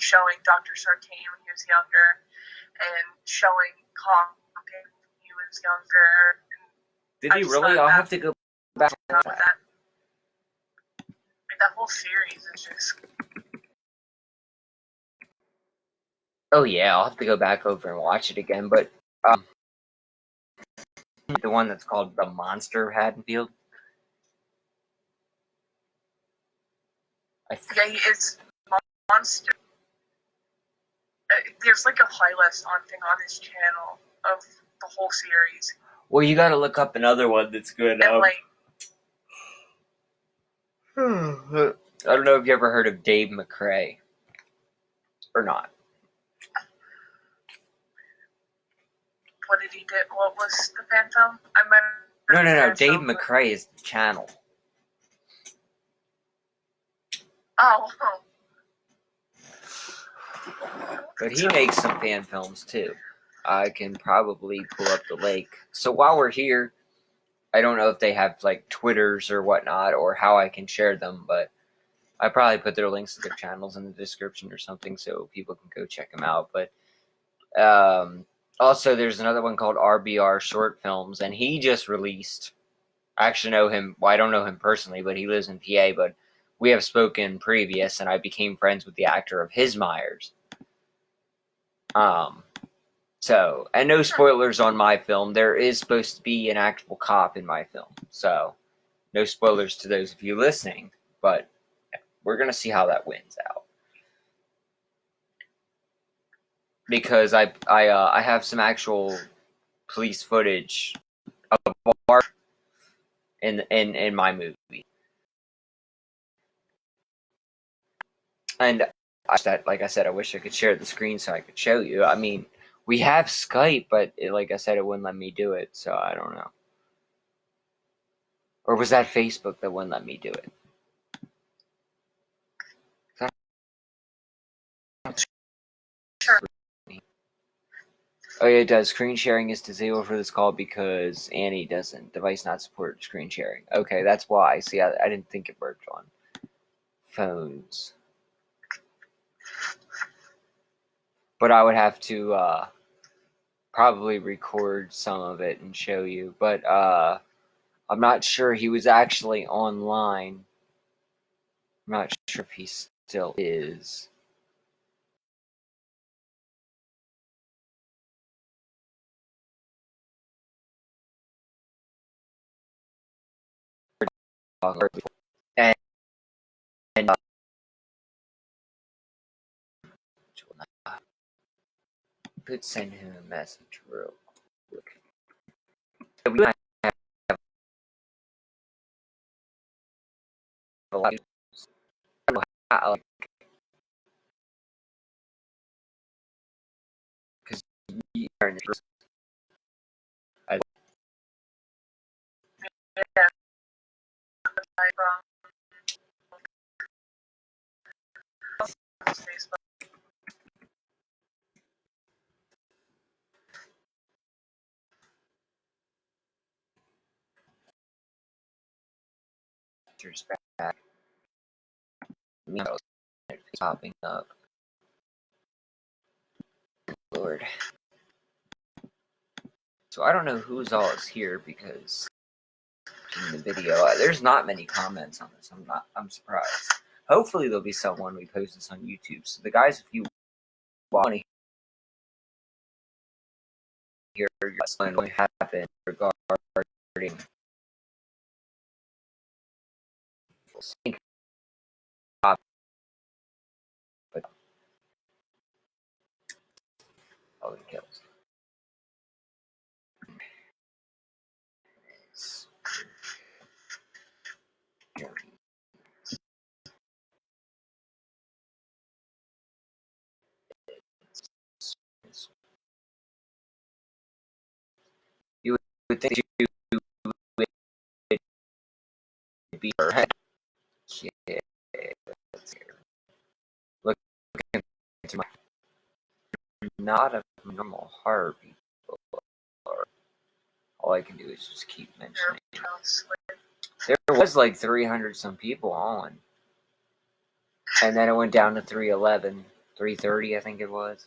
showing Dr. Sartain when he was younger, and showing Hawkins when he was younger. Did he really? I'll have to go back to that. That whole series is just. Oh yeah, I'll have to go back over and watch it again. But the one that's called The Monster of Haddonfield. Yeah, it's Monster. There's a playlist thing on his channel of the whole series. Well, you got to look up another one that's good. And I don't know if you ever heard of Dave McCrae or not. What did he do? What was the fan film? No. Dave McCrae is the channel. Oh. But he makes some fan films too. I can probably pull up the link. So while we're here, I don't know if they have Twitters or whatnot, or how I can share them, but I probably put their links to their channels in the description or something so people can go check them out. But also, there's another one called RBR Short Films, and he just released. I actually know him. Well, I don't know him personally, but he lives in PA. But we have spoken previous, and I became friends with the actor of His Myers. So, and no spoilers on my film. There is supposed to be an actual cop in my film, so no spoilers to those of you listening. But we're gonna see how that wins out, because I have some actual police footage of Bart in my movie, and like I said, I wish I could share the screen so I could show you. I mean, we have Skype, but like I said, it wouldn't let me do it, so I don't know. Or was that Facebook that wouldn't let me do it? Sure. Oh yeah, it does. Screen sharing is disabled for this call because Annie doesn't. Device not support screen sharing. Okay, that's why. See, I didn't think it worked on phones. But I would have to probably record some of it and show you. But I'm not sure he was actually online. I'm not sure if he still is. and could send him a message real quick. We might have a lot of because you are in the Yeah, like, Facebook. back. Popping up. Lord. So I don't know who's all is here because in the video there's not many comments on this. I'm surprised. Hopefully there'll be someone we post this on YouTube. So the guys, if you want to hear what happened regarding but oh, it kills. You would think you would be right. Yeah, look into my not a normal horror people. All I can do is just keep mentioning. There was like 300 some people on, and then it went down to 311, 330, I think it was.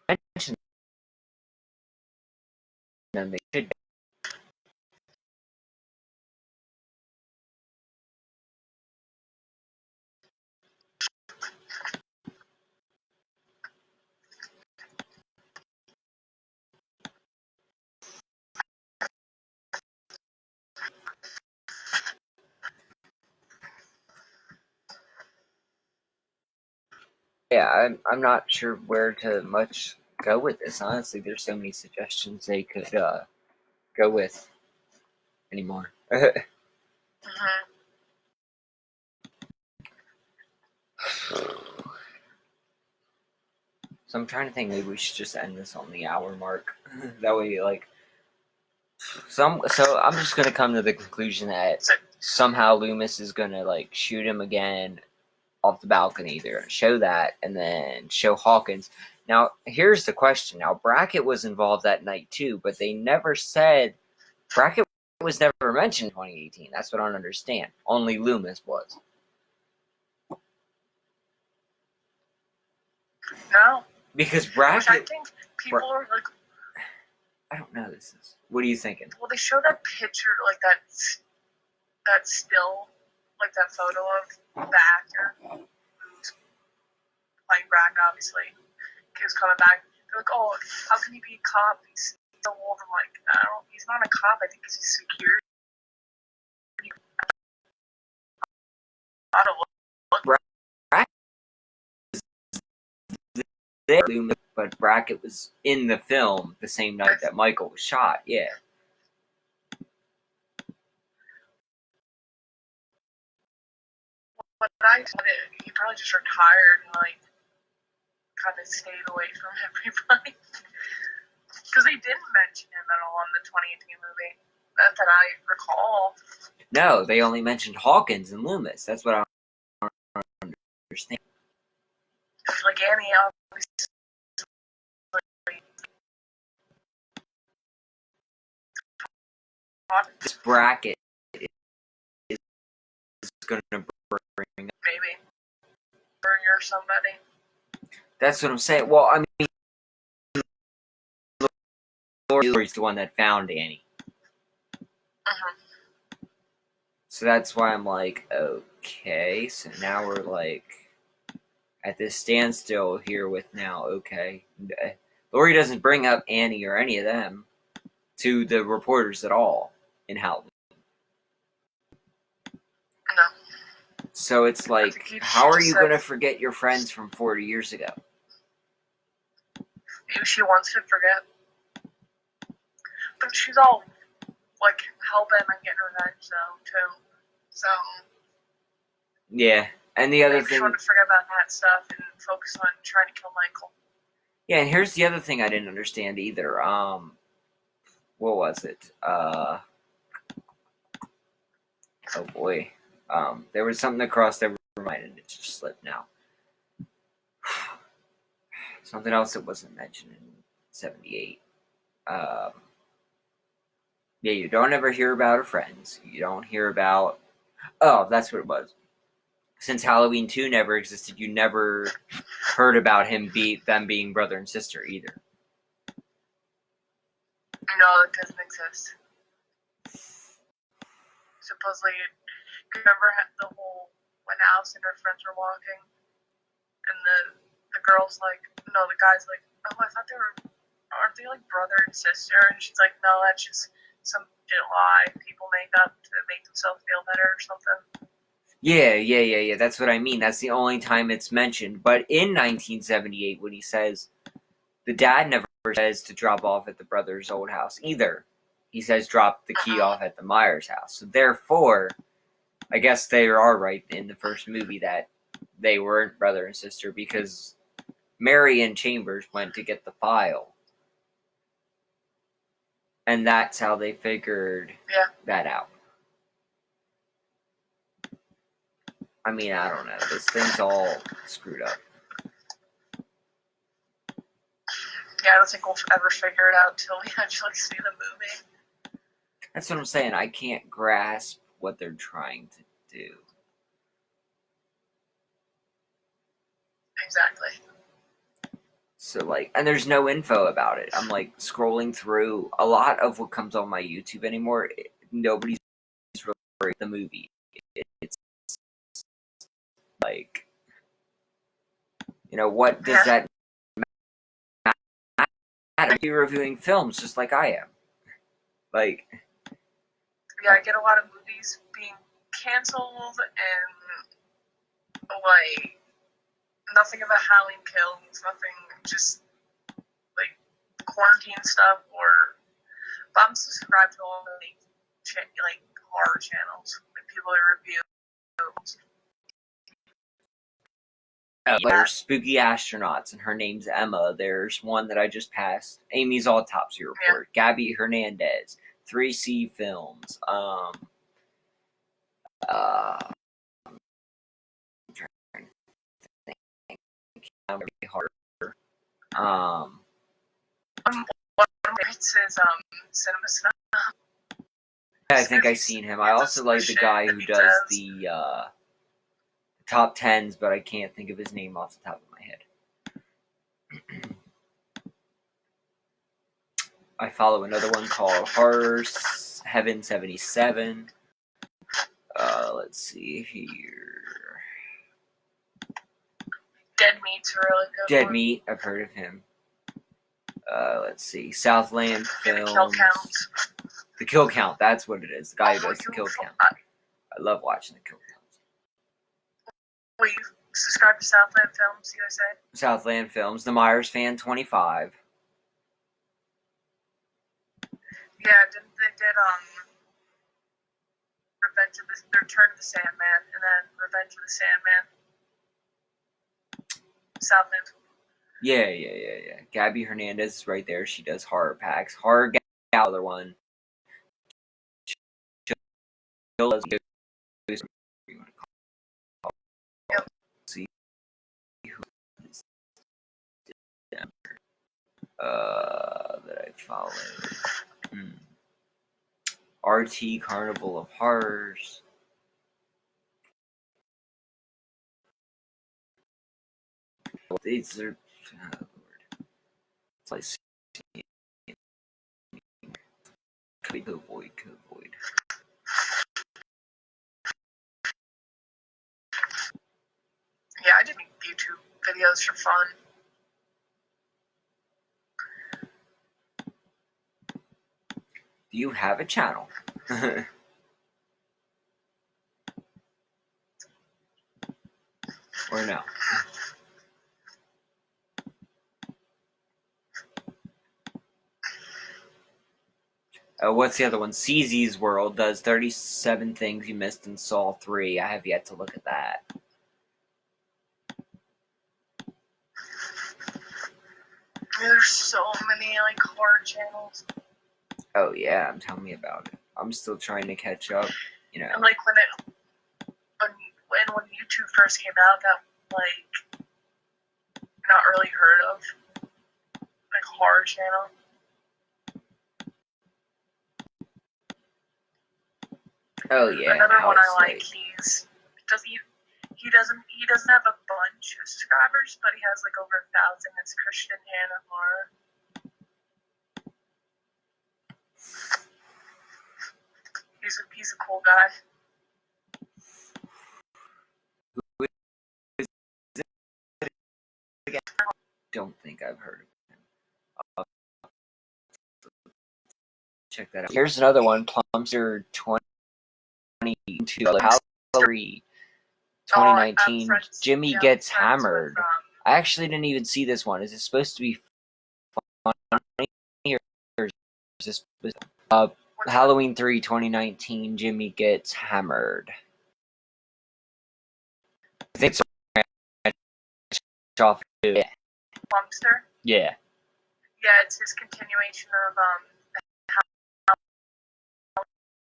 Mention them. They should. Yeah, I'm not sure where to much go with this. Honestly, there's so many suggestions they could go with anymore. So I'm trying to think. Maybe we should just end this on the hour mark. That way, like, so I'm just gonna come to the conclusion that somehow Loomis is gonna like shoot him again off the balcony. They're gonna show that, and then show Hawkins. Now, here's the question. Now, Brackett was involved that night too, but they never said Brackett was never mentioned in 2018. That's what I don't understand. Only Loomis was. No. Because Brackett. Which I think people are like. I don't know. This is. What are you thinking? Well, they showed that picture, like that still, like that photo of the actor who's playing Brack, obviously. He was coming back. They're like, oh, how can he be a cop? He's so old. I'm like, no, he's not a cop. I think he's security. I don't look. Brackett was there, but Brackett was in the film the same night that Michael was shot. Yeah. But I thought he probably just retired and like kind of stayed away from everybody. Because they didn't mention him at all in the 2018 movie. Not that I recall. No, they only mentioned Hawkins and Loomis. That's what I don't understand. Like Annie obviously. This Brackett is going to bring maybe or somebody. That's what I'm saying. Well, I mean, Lori's the one that found Annie. So that's why I'm like, okay. So now we're like at this standstill here with now, okay. Lori doesn't bring up Annie or any of them to the reporters at all in Howland. No. So it's like, how are you going to forget your friends from 40 years ago? Maybe she wants to forget. But she's all, like, hell-bent on getting revenge, though, too. So... Yeah, and the other thing... she wanted to forget about that stuff and focus on trying to kill Michael. Yeah, and here's the other thing I didn't understand either. What was it? Oh boy. There was something that crossed over my mind and it just slipped now. Something else that wasn't mentioned in 78. Yeah, you don't ever hear about her friends. You don't hear about... Oh, that's what it was. Since Halloween 2 never existed, you never heard about them being brother and sister either. No, it doesn't exist. Supposedly, remember the whole when Alice and her friends were walking, and the girl's like, no, the guy's like, oh, I thought aren't they like brother and sister? And she's like, no, that's just some lie people make up to make themselves feel better or something. Yeah. That's what I mean. That's the only time it's mentioned. But in 1978, when he says, the dad never says to drop off at the brother's old house either. He says drop the key off at the Myers house. So therefore, I guess they are right in the first movie that they weren't brother and sister because Mary and Chambers went to get the file. And that's how they figured that out. I mean, I don't know. This thing's all screwed up. Yeah, I don't think we'll ever figure it out until we actually see the movie. That's what I'm saying. I can't grasp what they're trying to do. Exactly. So, like, and there's no info about it. I'm, like, scrolling through. A lot of what comes on my YouTube anymore, nobody's really the movie. It's like, you know, what does that matter? You're reviewing films just like I am. Like... Yeah, I get a lot of movies being canceled and, like, nothing about Halloween Kills, nothing, just, like, quarantine stuff, but I'm subscribed to all the, like, horror channels, like, people that review films. There's Spooky Astronauts, and her name's Emma. There's one that I just passed, Amy's Autopsy Report, Gabby Hernandez, 3C Films, It says, Cinema Snuff. I think I've seen him. I also like the guy who does the top 10s, but I can't think of his name off the top of my head. I follow another one called Horror Heaven 77. Let's see here. Dead Meat's a really good Dead one. Meat, I've heard of him. Let's see. Southland Films. The Kill Count. The Kill Count, that's what it is. The guy who does the Kill Count. I love watching the Kill Count. Will you subscribe to Southland Films, USA? Southland Films. The Myers Fan 25. Yeah, they did Return of the Sandman, and then Revenge of the Sandman. Southland. Yeah. Gabby Hernandez is right there. She does horror packs. Horror Gal, other one. See who is that I follow. RT Carnival of Horrors. These are Lord. It's like void. Yeah, I did YouTube videos for fun. Do you have a channel? Or no? What's the other one? CZ's World does 37 things you missed in Saw 3. I have yet to look at that. There's so many like horror channels. Oh yeah, tell me about it. I'm still trying to catch up. You know. And like when YouTube first came out, that like not really heard of like horror channel. Oh yeah. Another one I like. He doesn't have a bunch of subscribers, but he has like over 1,000. It's Christian Hannah Horror. He's a cool guy. Don't think I've heard of him. Check that out. Here's another one, Plumster 2022 Halloween 2019. Jimmy Gets Hammered. I actually didn't even see this one. Is it supposed to be funny or is this Halloween 3 2019 Jimmy Gets Hammered? I think it's off. Yeah. Plumster? Yeah. Yeah, it's his continuation of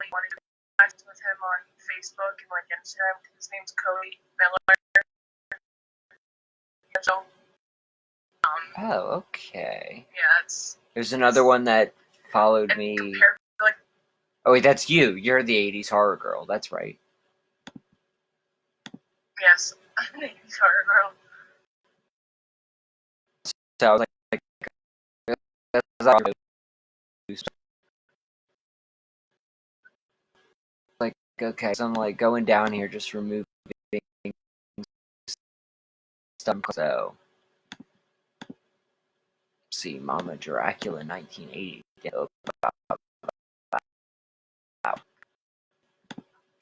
he wanted to connect with him on Facebook and like Instagram. His name's Cody Miller. So, oh, okay. Yeah, There's another one that followed me. Like, oh wait, that's you. You're the 80s horror girl. That's right. Yes, I'm the 80s horror girl. So I was like, okay, so I'm like going down here, just removing stuff. So, see, Mama Dracula, 1980.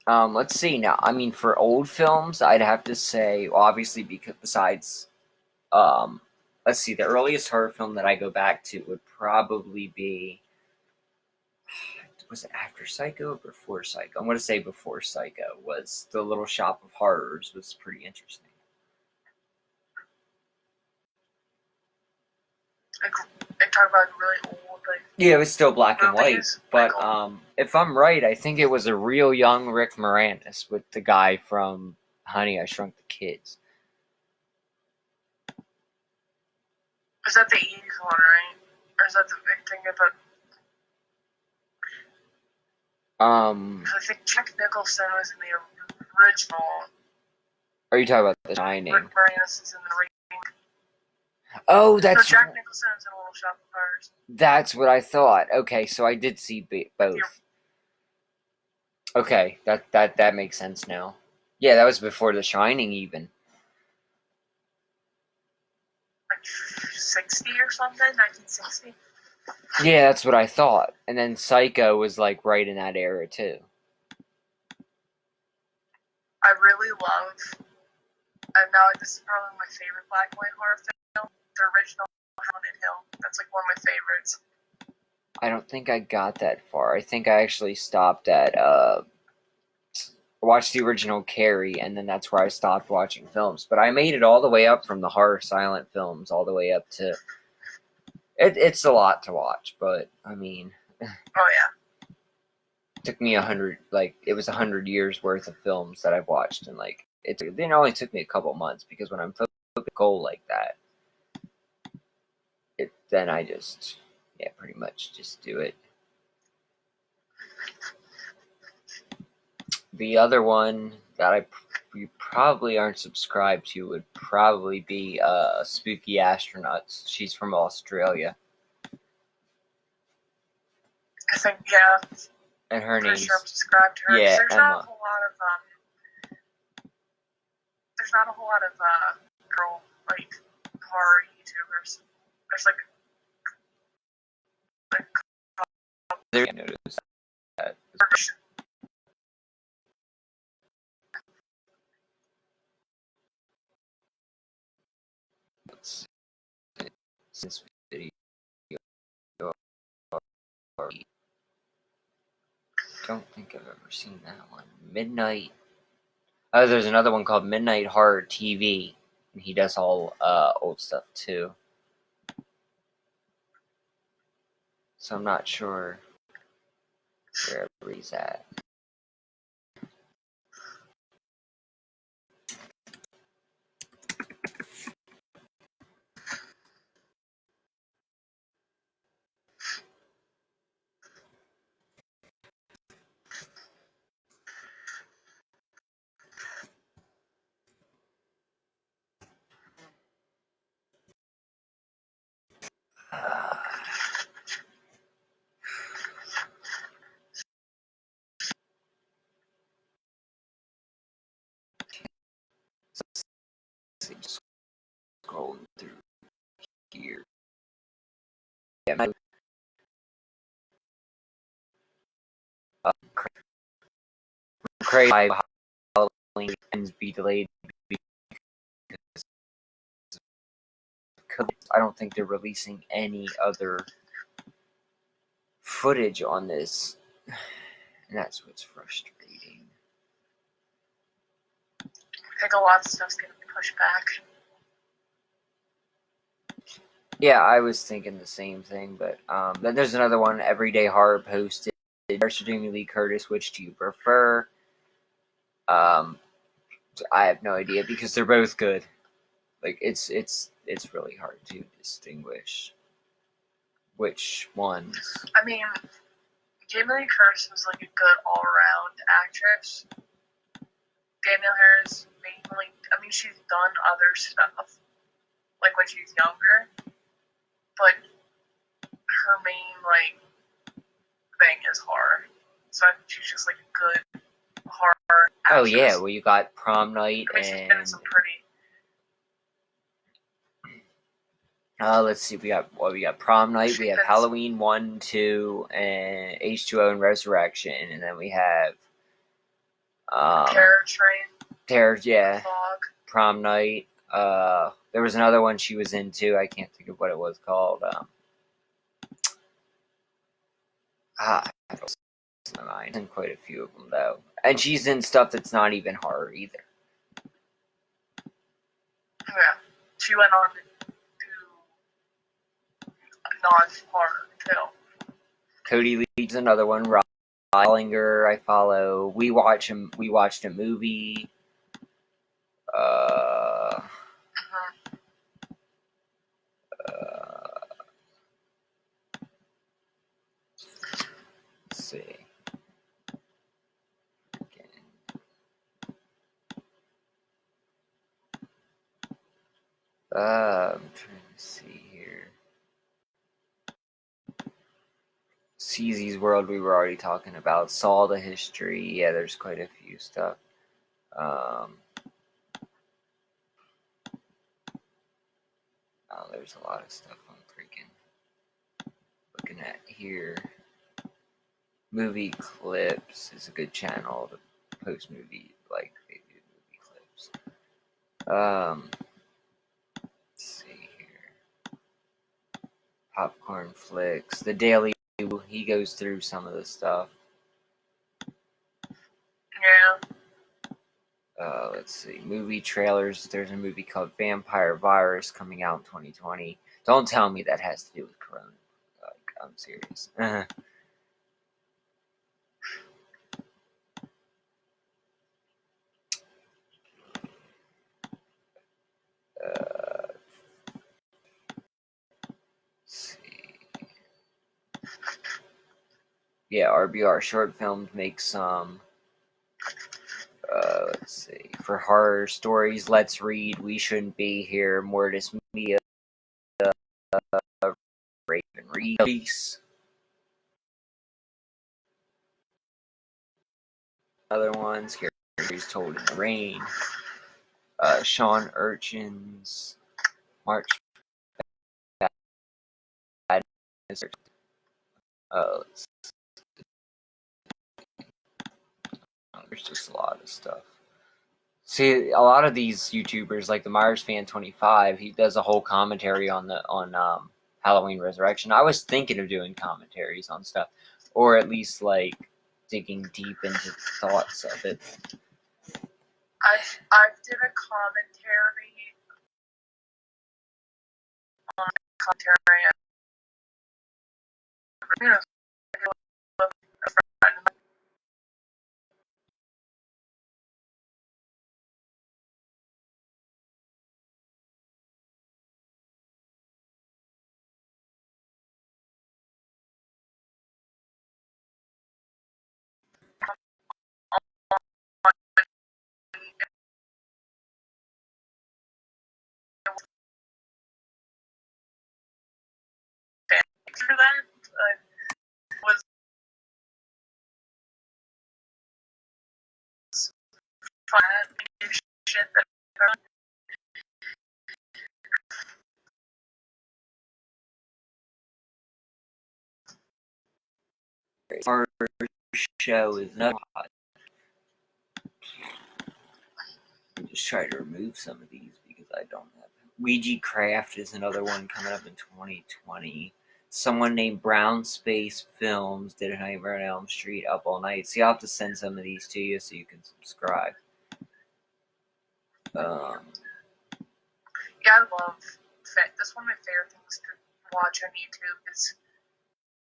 Let's see now. I mean, for old films, I'd have to say, obviously, because besides, let's see, the earliest horror film that I go back to would probably be, was it after Psycho or before Psycho? I'm going to say before Psycho. Was The Little Shop of Horrors was pretty interesting. They talk about really old, like, yeah, it was still black and white. movies, But like, if I'm right, I think it was a real young Rick Moranis with the guy from Honey, I Shrunk the Kids. Is that the 80s one, right? Or is that the big thing about? I think Jack Nicholson was in the original. Are you talking about The Shining? Rick Moranis is in the remake. Oh, No, that's Jack Nicholson is in A Little Shop of Horrors. That's what I thought. Okay, so I did see both. Okay, that makes sense now. Yeah, that was before The Shining, even. Like 60 or something, 1960. Yeah, that's what I thought. And then Psycho was like right in that era too. I really love, and now this is probably my favorite black and white horror film, the original Haunted Hill. That's like one of my favorites. I don't think I got that far. I think I actually stopped at watched the original Carrie, and then that's where I stopped watching films. But I made it all the way up from the horror silent films all the way up to it's a lot to watch, but I mean, oh yeah, it took me 100, like it was 100 years worth of films that I've watched, and like it only took me a couple months because when I'm focused on a goal like that, then I just pretty much just do it. The other one that I you probably aren't subscribed to would probably be Spooky Astronauts. She's from Australia. I think, yeah. And her I'm pretty name's... sure I'm subscribed to her. Yeah, There's Emma. not a whole lot of girl like horror YouTubers. There's like There, I noticed that. Since video, don't think I've ever seen that one. Midnight. Oh, there's another one called Midnight Horror TV, and he does all old stuff too. So I'm not sure wherever he's at. Scrolling through here. Yeah, crazy Halloween ends be delayed because I don't think they're releasing any other footage on this, and that's what's frustrating. I think a lot of stuff's gonna be pushed back. Yeah, I was thinking the same thing, but then there's another one, Everyday Horror posted. Darcy Jamie Lee Curtis, which do you prefer? I have no idea because they're both good. Like it's really hard to distinguish which ones. I mean, Jamie Lee Curtis was like a good all-around actress. Danielle Harris mainly, I mean, she's done other stuff, like when she's younger, but her main, like, thing is horror. So I think she's just, like, a good horror actress. Oh, yeah, well, you got Prom Night I mean, she's been in some pretty... let's see, we got Prom Night, we have Halloween 1, 2, and H2O and Resurrection, and then we have... Terror Train. Terror, yeah. Fog. Prom Night. There was another one she was into. I can't think of what it was called. I don't know my mind. In quite a few of them though, and she's in stuff that's not even horror either. Yeah, she went on to do non-horror too. Cody Leeds another one. Rollinger, I follow. We watched a movie. Let's see. I'm trying to see here. CZ's World we were already talking about. Saw the History. Yeah, there's quite a few stuff. Oh, there's a lot of stuff I'm freaking looking at here. Movie Clips is a good channel to post movie, like they do movie clips. Let's see here. Popcorn Flicks. The Daily, he goes through some of the stuff. Yeah. Let's see. Movie trailers. There's a movie called Vampire Virus coming out in 2020. Don't tell me that has to do with Corona. Like, I'm serious. Yeah, RBR Short Films makes some. let's see. For horror stories, let's read We Shouldn't Be Here, Mortis Media, Raven Reese. Other ones, He's Told in the Rain, Sean Urchins, March Madness. There's just a lot of stuff. See, a lot of these YouTubers, like the Myers Fan 25, he does a whole commentary on Halloween Resurrection. I was thinking of doing commentaries on stuff, or at least like digging deep into the thoughts of it. I did a commentary on commentary. For that was fun shit that Our show is not. Just try to remove some of these because I don't have. Ouija Craft is another one coming up in 2020. Someone named Brown Space Films did a Nightmare on Elm Street, Up All Night. See, I'll have to send some of these to you so you can subscribe. Yeah, I love that's one of my favorite things to watch on YouTube is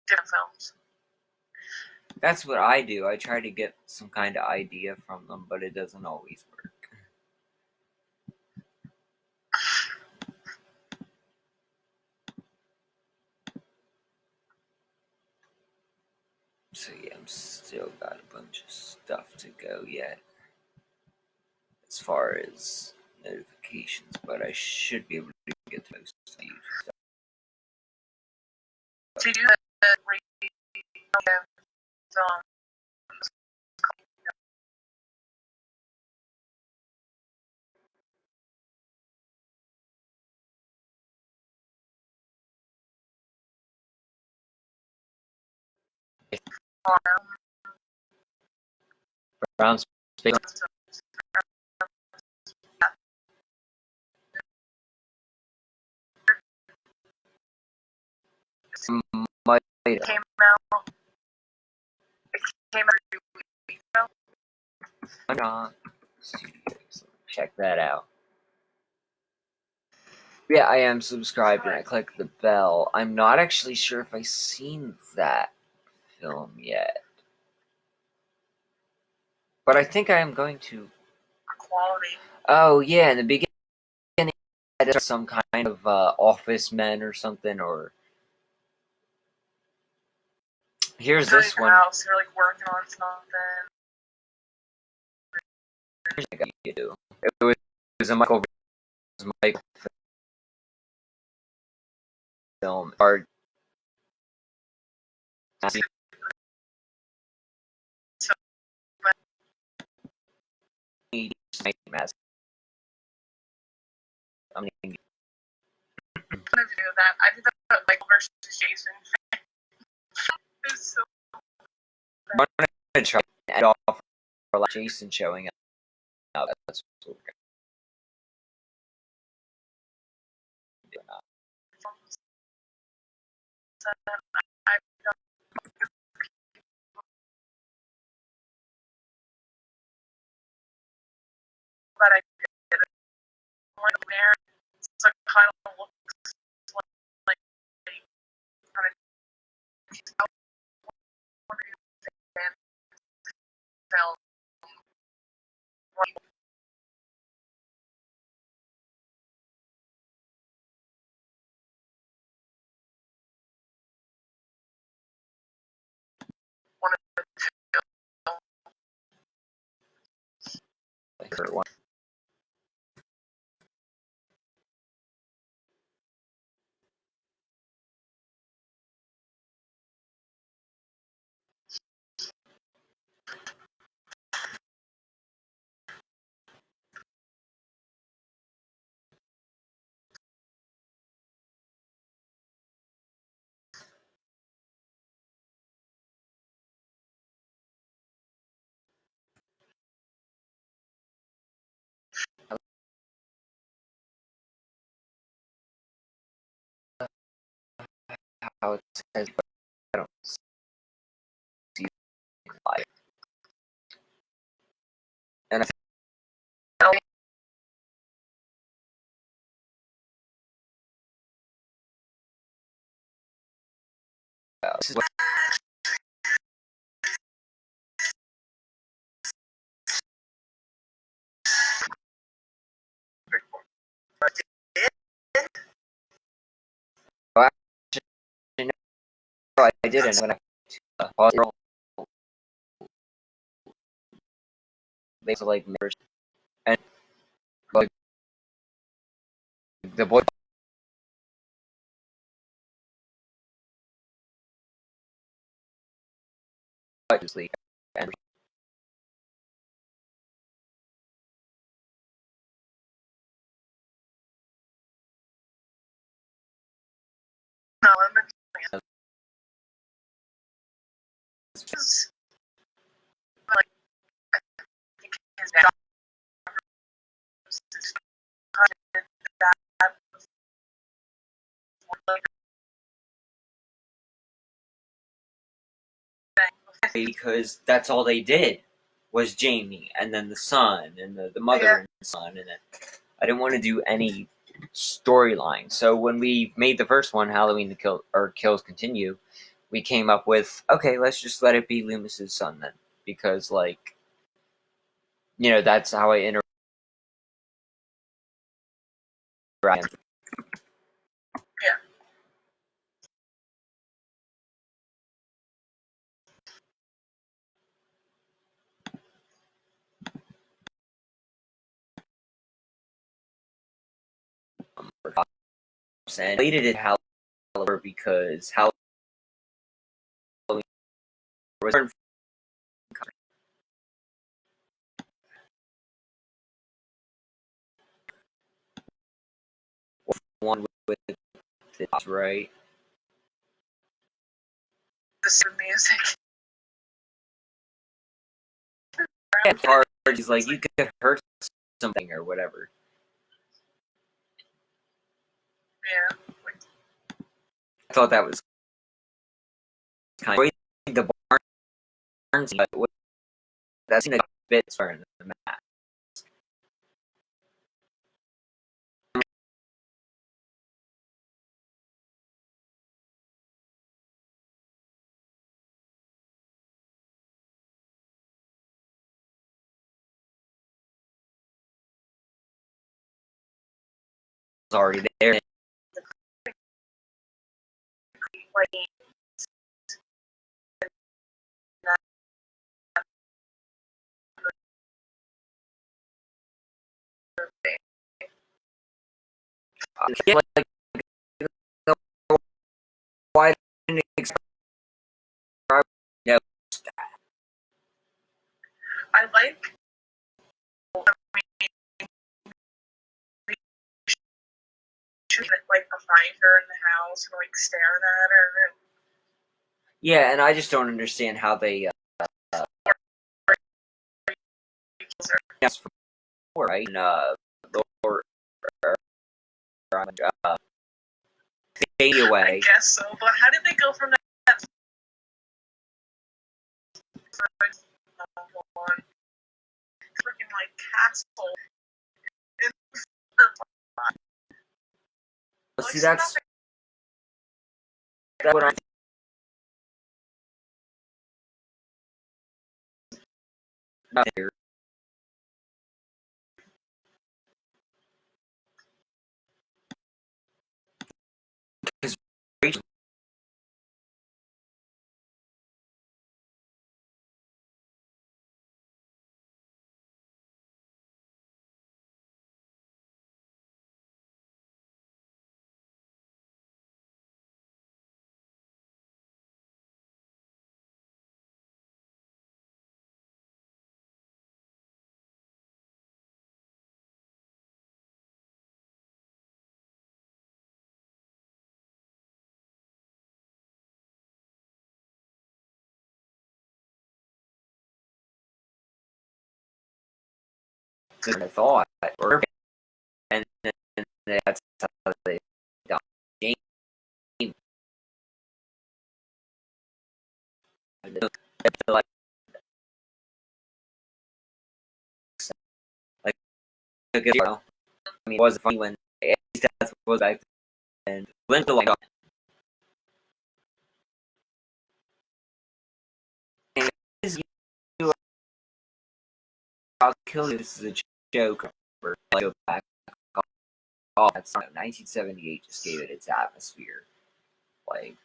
different films. That's what I do. I try to get some kind of idea from them, but it doesn't always work. So yeah, I'm still got a bunch of stuff to go yet as far as notifications, but I should be able to get to most of YouTube stuff. To do the Brown Space. Might came out. It came out a week ago. Check that out. Yeah, I am subscribed and I click the bell. I'm not actually sure if I've seen that film yet. But I think I am going to. Quality. Oh, yeah, in the beginning, there's some kind of office men or something, or. Here's this one. House, they're like working on something. It was a Michael film. Or, I mean, I'm gonna do that. I did that with Michael versus Jason. It was so I'm gonna try to end off for like Jason showing up. That's what we're gonna do now. But I did it. One there, so it kind of looks like kind of film. One of the one. How it says, but I don't see it. And I this is what oh, actually, no, I didn't. When I pause roll, they like mirrors and like the boy sleep and No, I'm not. Just like I think his dad was that because that's all they did was Jamie and then the son and the mother yeah. and the son, and then I didn't want to do any storyline. So when we made the first one, Halloween the Kills Continue, we came up with, okay, let's just let it be Loomis's son then, because like, you know, that's how I interact. Yeah. And I hated it Halloween because Halloween was one with it, right? The music. And part is like you could hurt something or whatever. Yeah. I thought that was kind of the Barnes, but that's a bit in the map. Was already there. Like Like, why didn't it no, I like like behind her in the house and like staring at her and yeah, and I just don't understand how they right and lower fade I away. guess so, but how did they go from that one freaking like castle in her See, that's what I'm here. Because I thought, or and that's how they got James. Like, you know, I mean, it wasn't funny when Eddie's death was back then. Linda, like, and you, I'll kill you. This is a joke. Like, go back. Oh, that's not 1978. Just gave it its atmosphere. Like,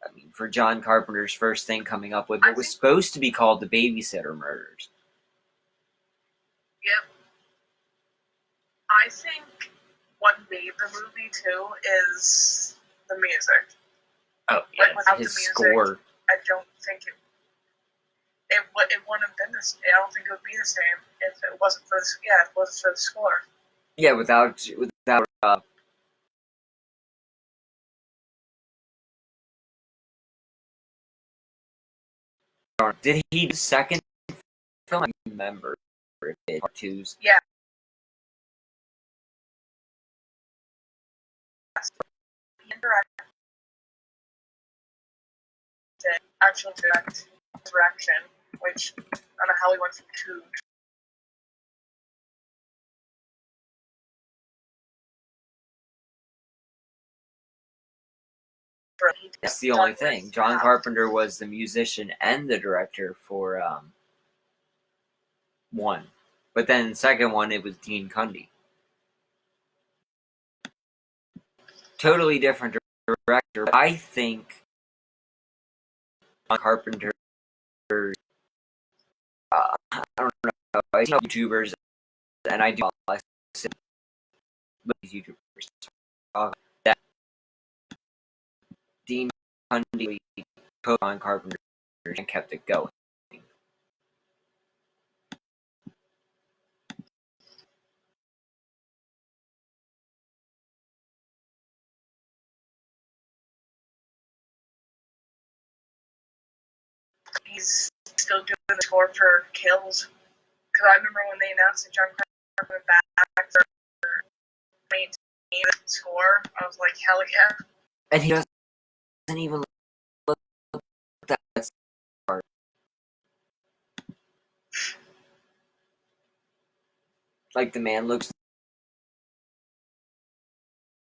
I mean, for John Carpenter's first thing coming up with what was supposed to be called the Babysitter Murders. Yep. I think what made the movie too is the music. Oh yeah, like without his the music, score. I don't think it wouldn't have been this. I don't think it would be the same if it wasn't for the score. Yeah, without did he do second film? I don't remember if it part twos. Yeah. Actual direction, which I don't know how we went from two. That's the only thing. John Carpenter was the musician and the director for one, but then second one it was Dean Cundy. Totally different director. I think John Carpenter. I don't know. I see YouTubers, and I do listen to these YouTubers talk that Dean Cundy put on Carpenter and kept it going. He's still doing the score for Kills. Because I remember when they announced that John Carpenter went back for maintaining the score, I was like, hell yeah. And he doesn't even look that smart. Like, the man looks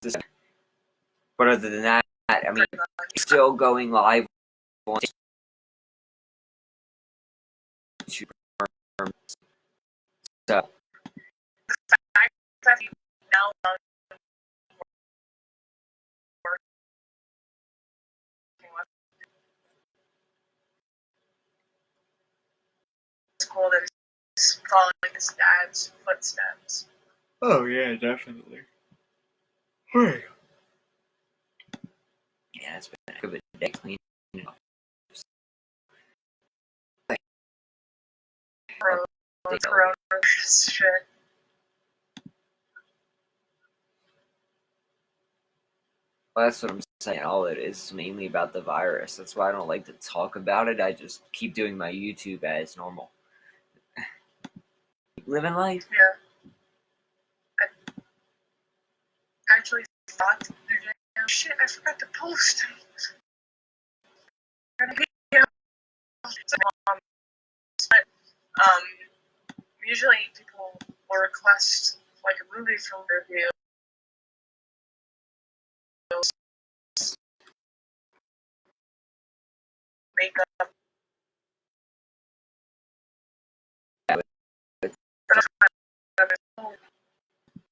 the same. But other than that, I mean, he's still going live on to perform. So, The fact that he now it's cool that he's following his dad's footsteps. oh yeah, definitely. Hey. Yeah, it's been a good day cleaning up. Corona shit. Well, that's what I'm saying. All it is mainly about the virus. That's why I don't like to talk about it. I just keep doing my YouTube as normal. Living life. Yeah. I actually thought, oh shit, I forgot to post. Usually people will request like a movie film review. Makeup.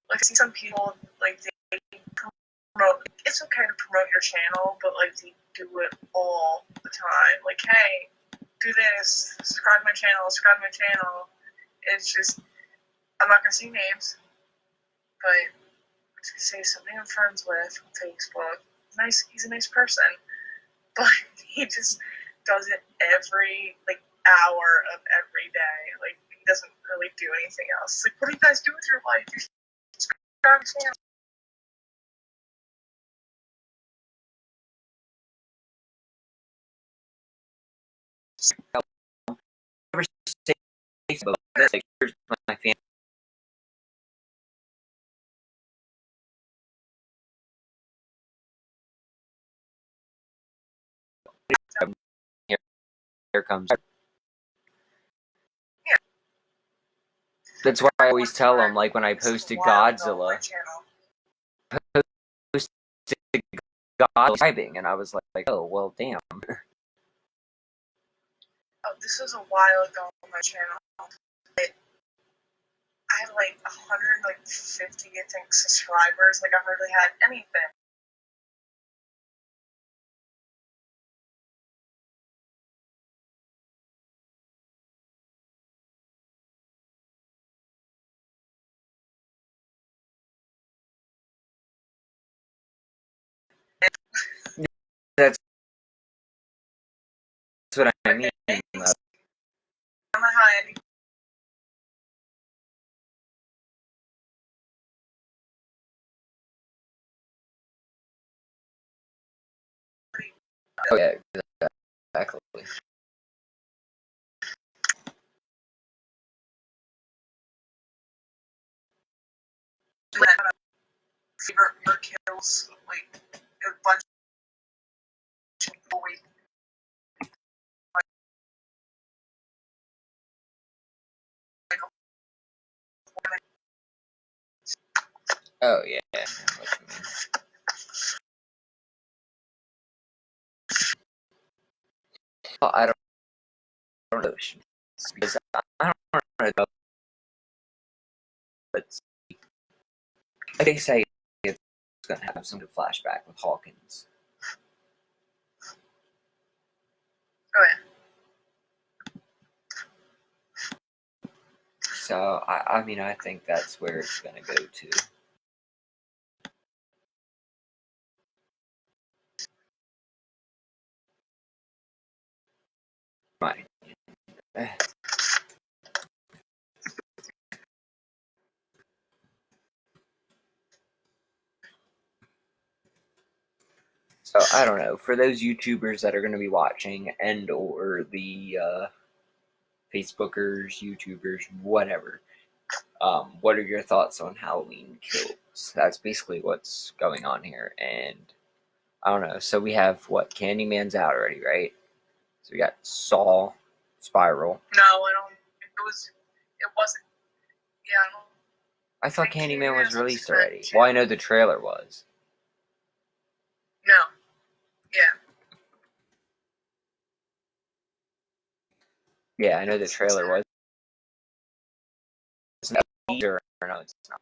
Like, I see some people, like, they promote, it's okay to promote your channel, but, like, they do it all the time. Like, hey, do this, subscribe to my channel. It's just, I'm not gonna say names, but I'm just gonna say something I'm friends with on Facebook. He's a nice person, but he just does it every, like, hour of every day. Like, he doesn't really do anything else. Like, what do you guys do with your life? You subscribe to my channel. Never say about this. Like, here's my family. here comes. Yeah. That's why I always tell them, time, like when I this is a posted while ago on my Godzilla, channel. God describing, and I was like, oh well, damn. Oh, this was a while ago on my channel. I had like 150, I think, subscribers. Like I hardly had anything. That's what I mean. I don't know how any. Oh yeah, exactly. Favorite murder kills, like a bunch of people. Like, Oh yeah, I know what you mean. Well, I don't know because I don't know, but like they say it's gonna have some flashback with Hawkins. oh yeah. So I mean I think that's where it's gonna go to. My so I don't know. For those YouTubers that are gonna be watching and or the Facebookers, YouTubers, whatever. What are your thoughts on Halloween Kills? That's basically what's going on here, and I don't know. So we have what Candyman's out already, right? So we got Saw, Spiral. No, I don't. It was. It wasn't. Yeah, I don't. I thought think Candyman was was released already. too. Well, I know the trailer was. No. Yeah. Yeah, I know the trailer was. It's not either, or no, it's not.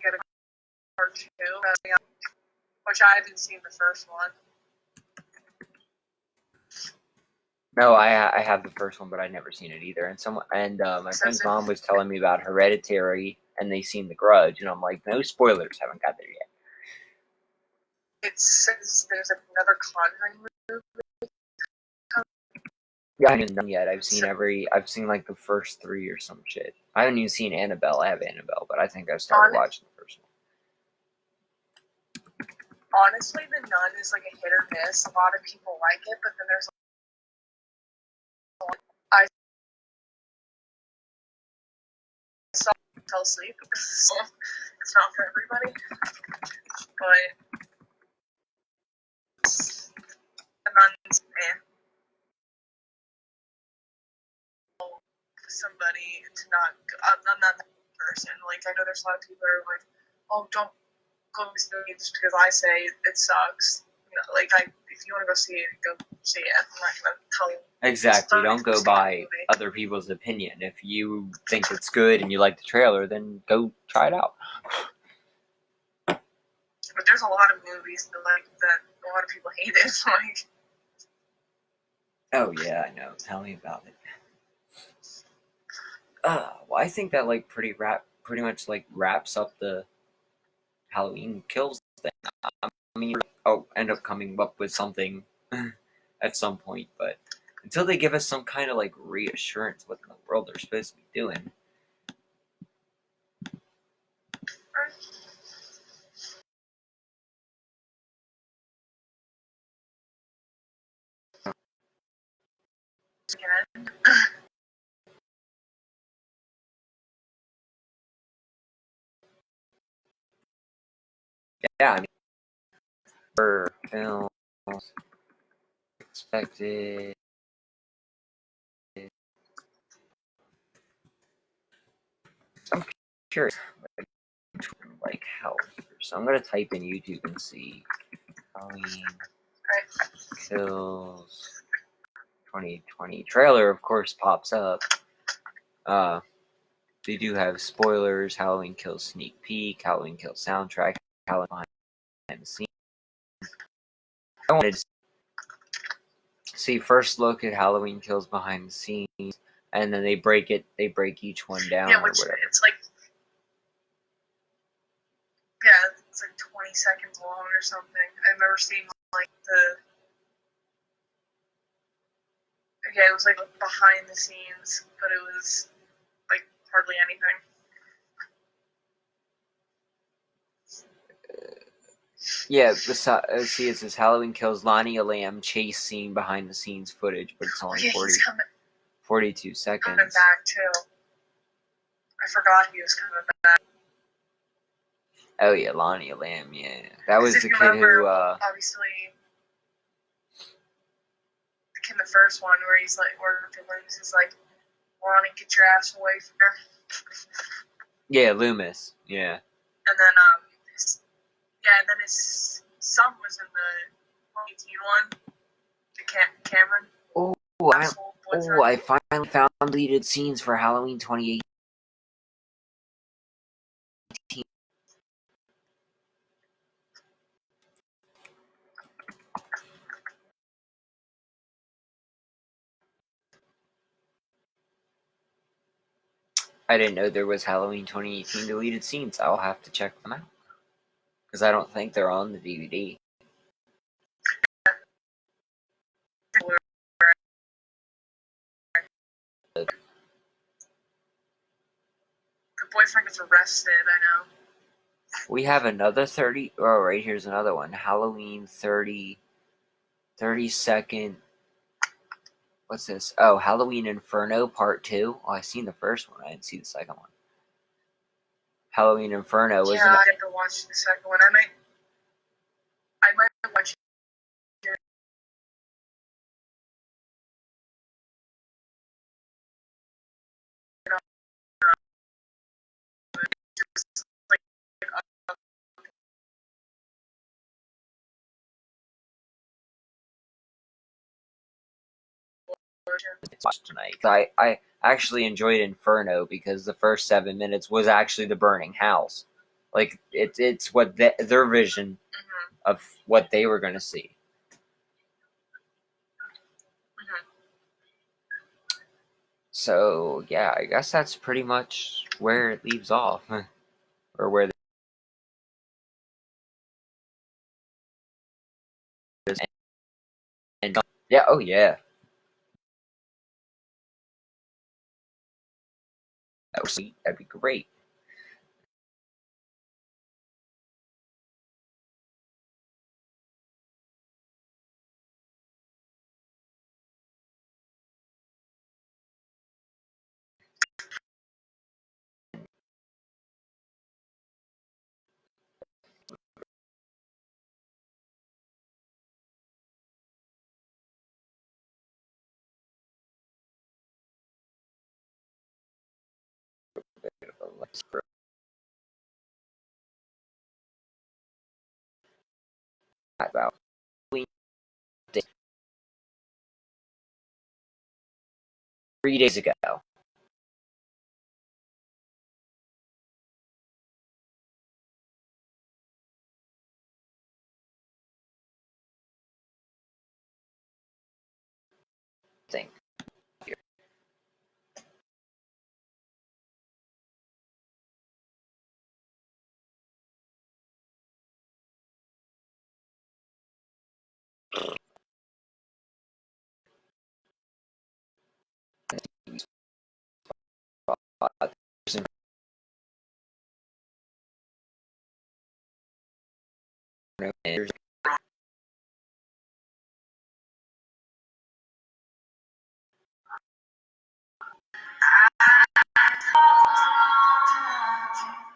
Get a part two, which I haven't seen the first one. No, I have the first one, but I never seen it either. And my friend's mom was telling me about Hereditary, and they seen The Grudge, and I'm like, no spoilers, haven't got there yet. It says there's another Conjuring movie. Yeah, I haven't done yet. I've seen like the first 3 or some shit. I haven't even seen Annabelle. I have Annabelle, but I think I started watching the first one. Honestly, The Nun is like a hit or miss. A lot of people like it, but then there's I fell asleep, so it's not for everybody. But The Nun's somebody to not. I'm not that person. Like I know there's a lot of people that are like, oh, don't go see it just because I say it sucks. You know, like if you want to go see it, go see it. I'm not gonna tell you. Exactly. Don't go by other people's opinion. If you think it's good and you like the trailer, then go try it out. But there's a lot of movies that a lot of people hate it. Like, oh yeah, I know. Tell me about it. Well, I think that like pretty much like wraps up the Halloween Kills thing. I mean, I'll end up coming up with something at some point, but until they give us some kind of like reassurance what in the world they're supposed to be doing. Yeah, I mean, for films expected. I'm curious, like how. So I'm gonna type in YouTube and see Halloween Kills 2020 trailer. Of course, pops up. They do have spoilers. Halloween Kills sneak peek. Halloween Kills soundtrack. Halloween behind the scenes. I wanted to see first look at Halloween Kills behind the scenes, and then they break it. They break each one down or whatever. It's like, yeah, it's like 20 seconds long or something. I've never seen like it was like behind the scenes, but it was like hardly anything. Yeah, see, it says Halloween Kills Lonnie a Lamb chase scene behind the scenes footage, but it's only 42 seconds. Coming back too. I forgot he was coming back. Oh yeah, Lonnie a Lamb, yeah. That was the kid who obviously the kid in the first one where he's like Loomis is like, Lonnie, get your ass away from her. Yeah, Loomis, yeah. And then his son was in the 2018 one, the Cameron. I finally found deleted scenes for Halloween 2018. I didn't know there was Halloween 2018 deleted scenes. I'll have to check them out. Because I don't think they're on the DVD. The boyfriend gets arrested, I know. We have another 30. Oh, right here's another one. Halloween 30 second. What's this? Oh, Halloween Inferno Part 2. Oh, I seen the first one. I didn't see the second one. Halloween Inferno was. Yeah, I never watched the second one. I might watch it. Tonight. I actually enjoyed Inferno because the first 7 minutes was actually the burning house. Like it's what their vision of what they were going to see. So yeah, I guess that's pretty much where it leaves off, or where. And yeah, oh yeah, that was sweet. That'd be great. About 3 days ago. Thing.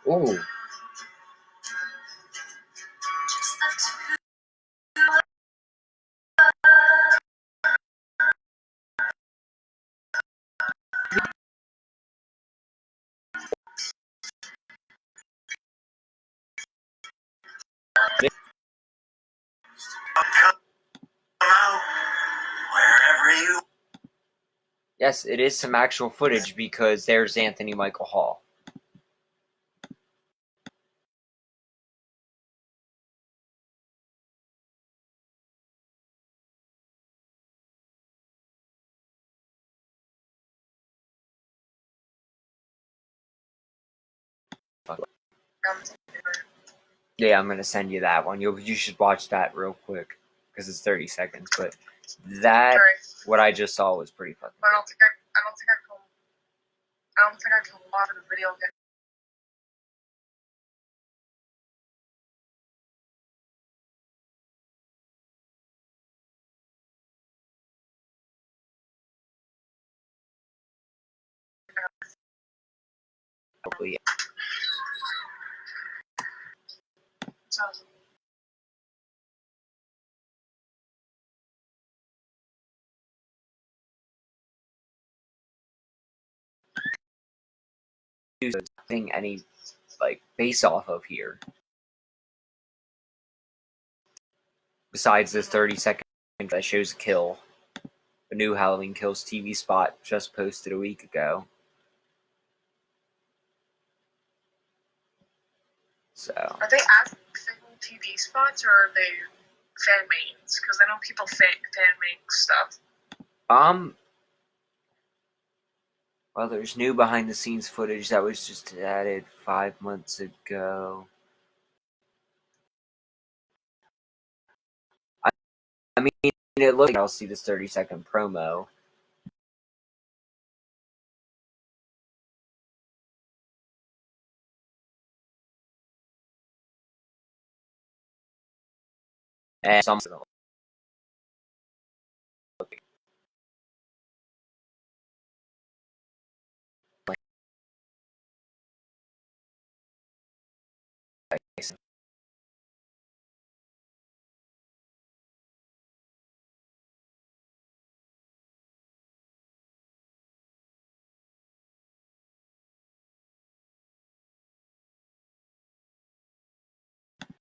Oh. Yes, it is some actual footage because there's Anthony Michael Hall. Yeah, I'm gonna send you that one. You should watch that real quick because it's 30 seconds. But that what I just saw was pretty fucking. I don't think I can watch the video again. Probably. So, Using any like base off of here. Besides this 30-second that shows a kill, a new Halloween Kills TV spot just posted a week ago. So are they actual TV spots or are they fan mains? Because I know people fan make stuff. well, there's new behind the scenes footage that was just added 5 months ago. I mean, it looks. I'll see this 30-second promo. And something like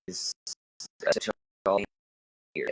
is here.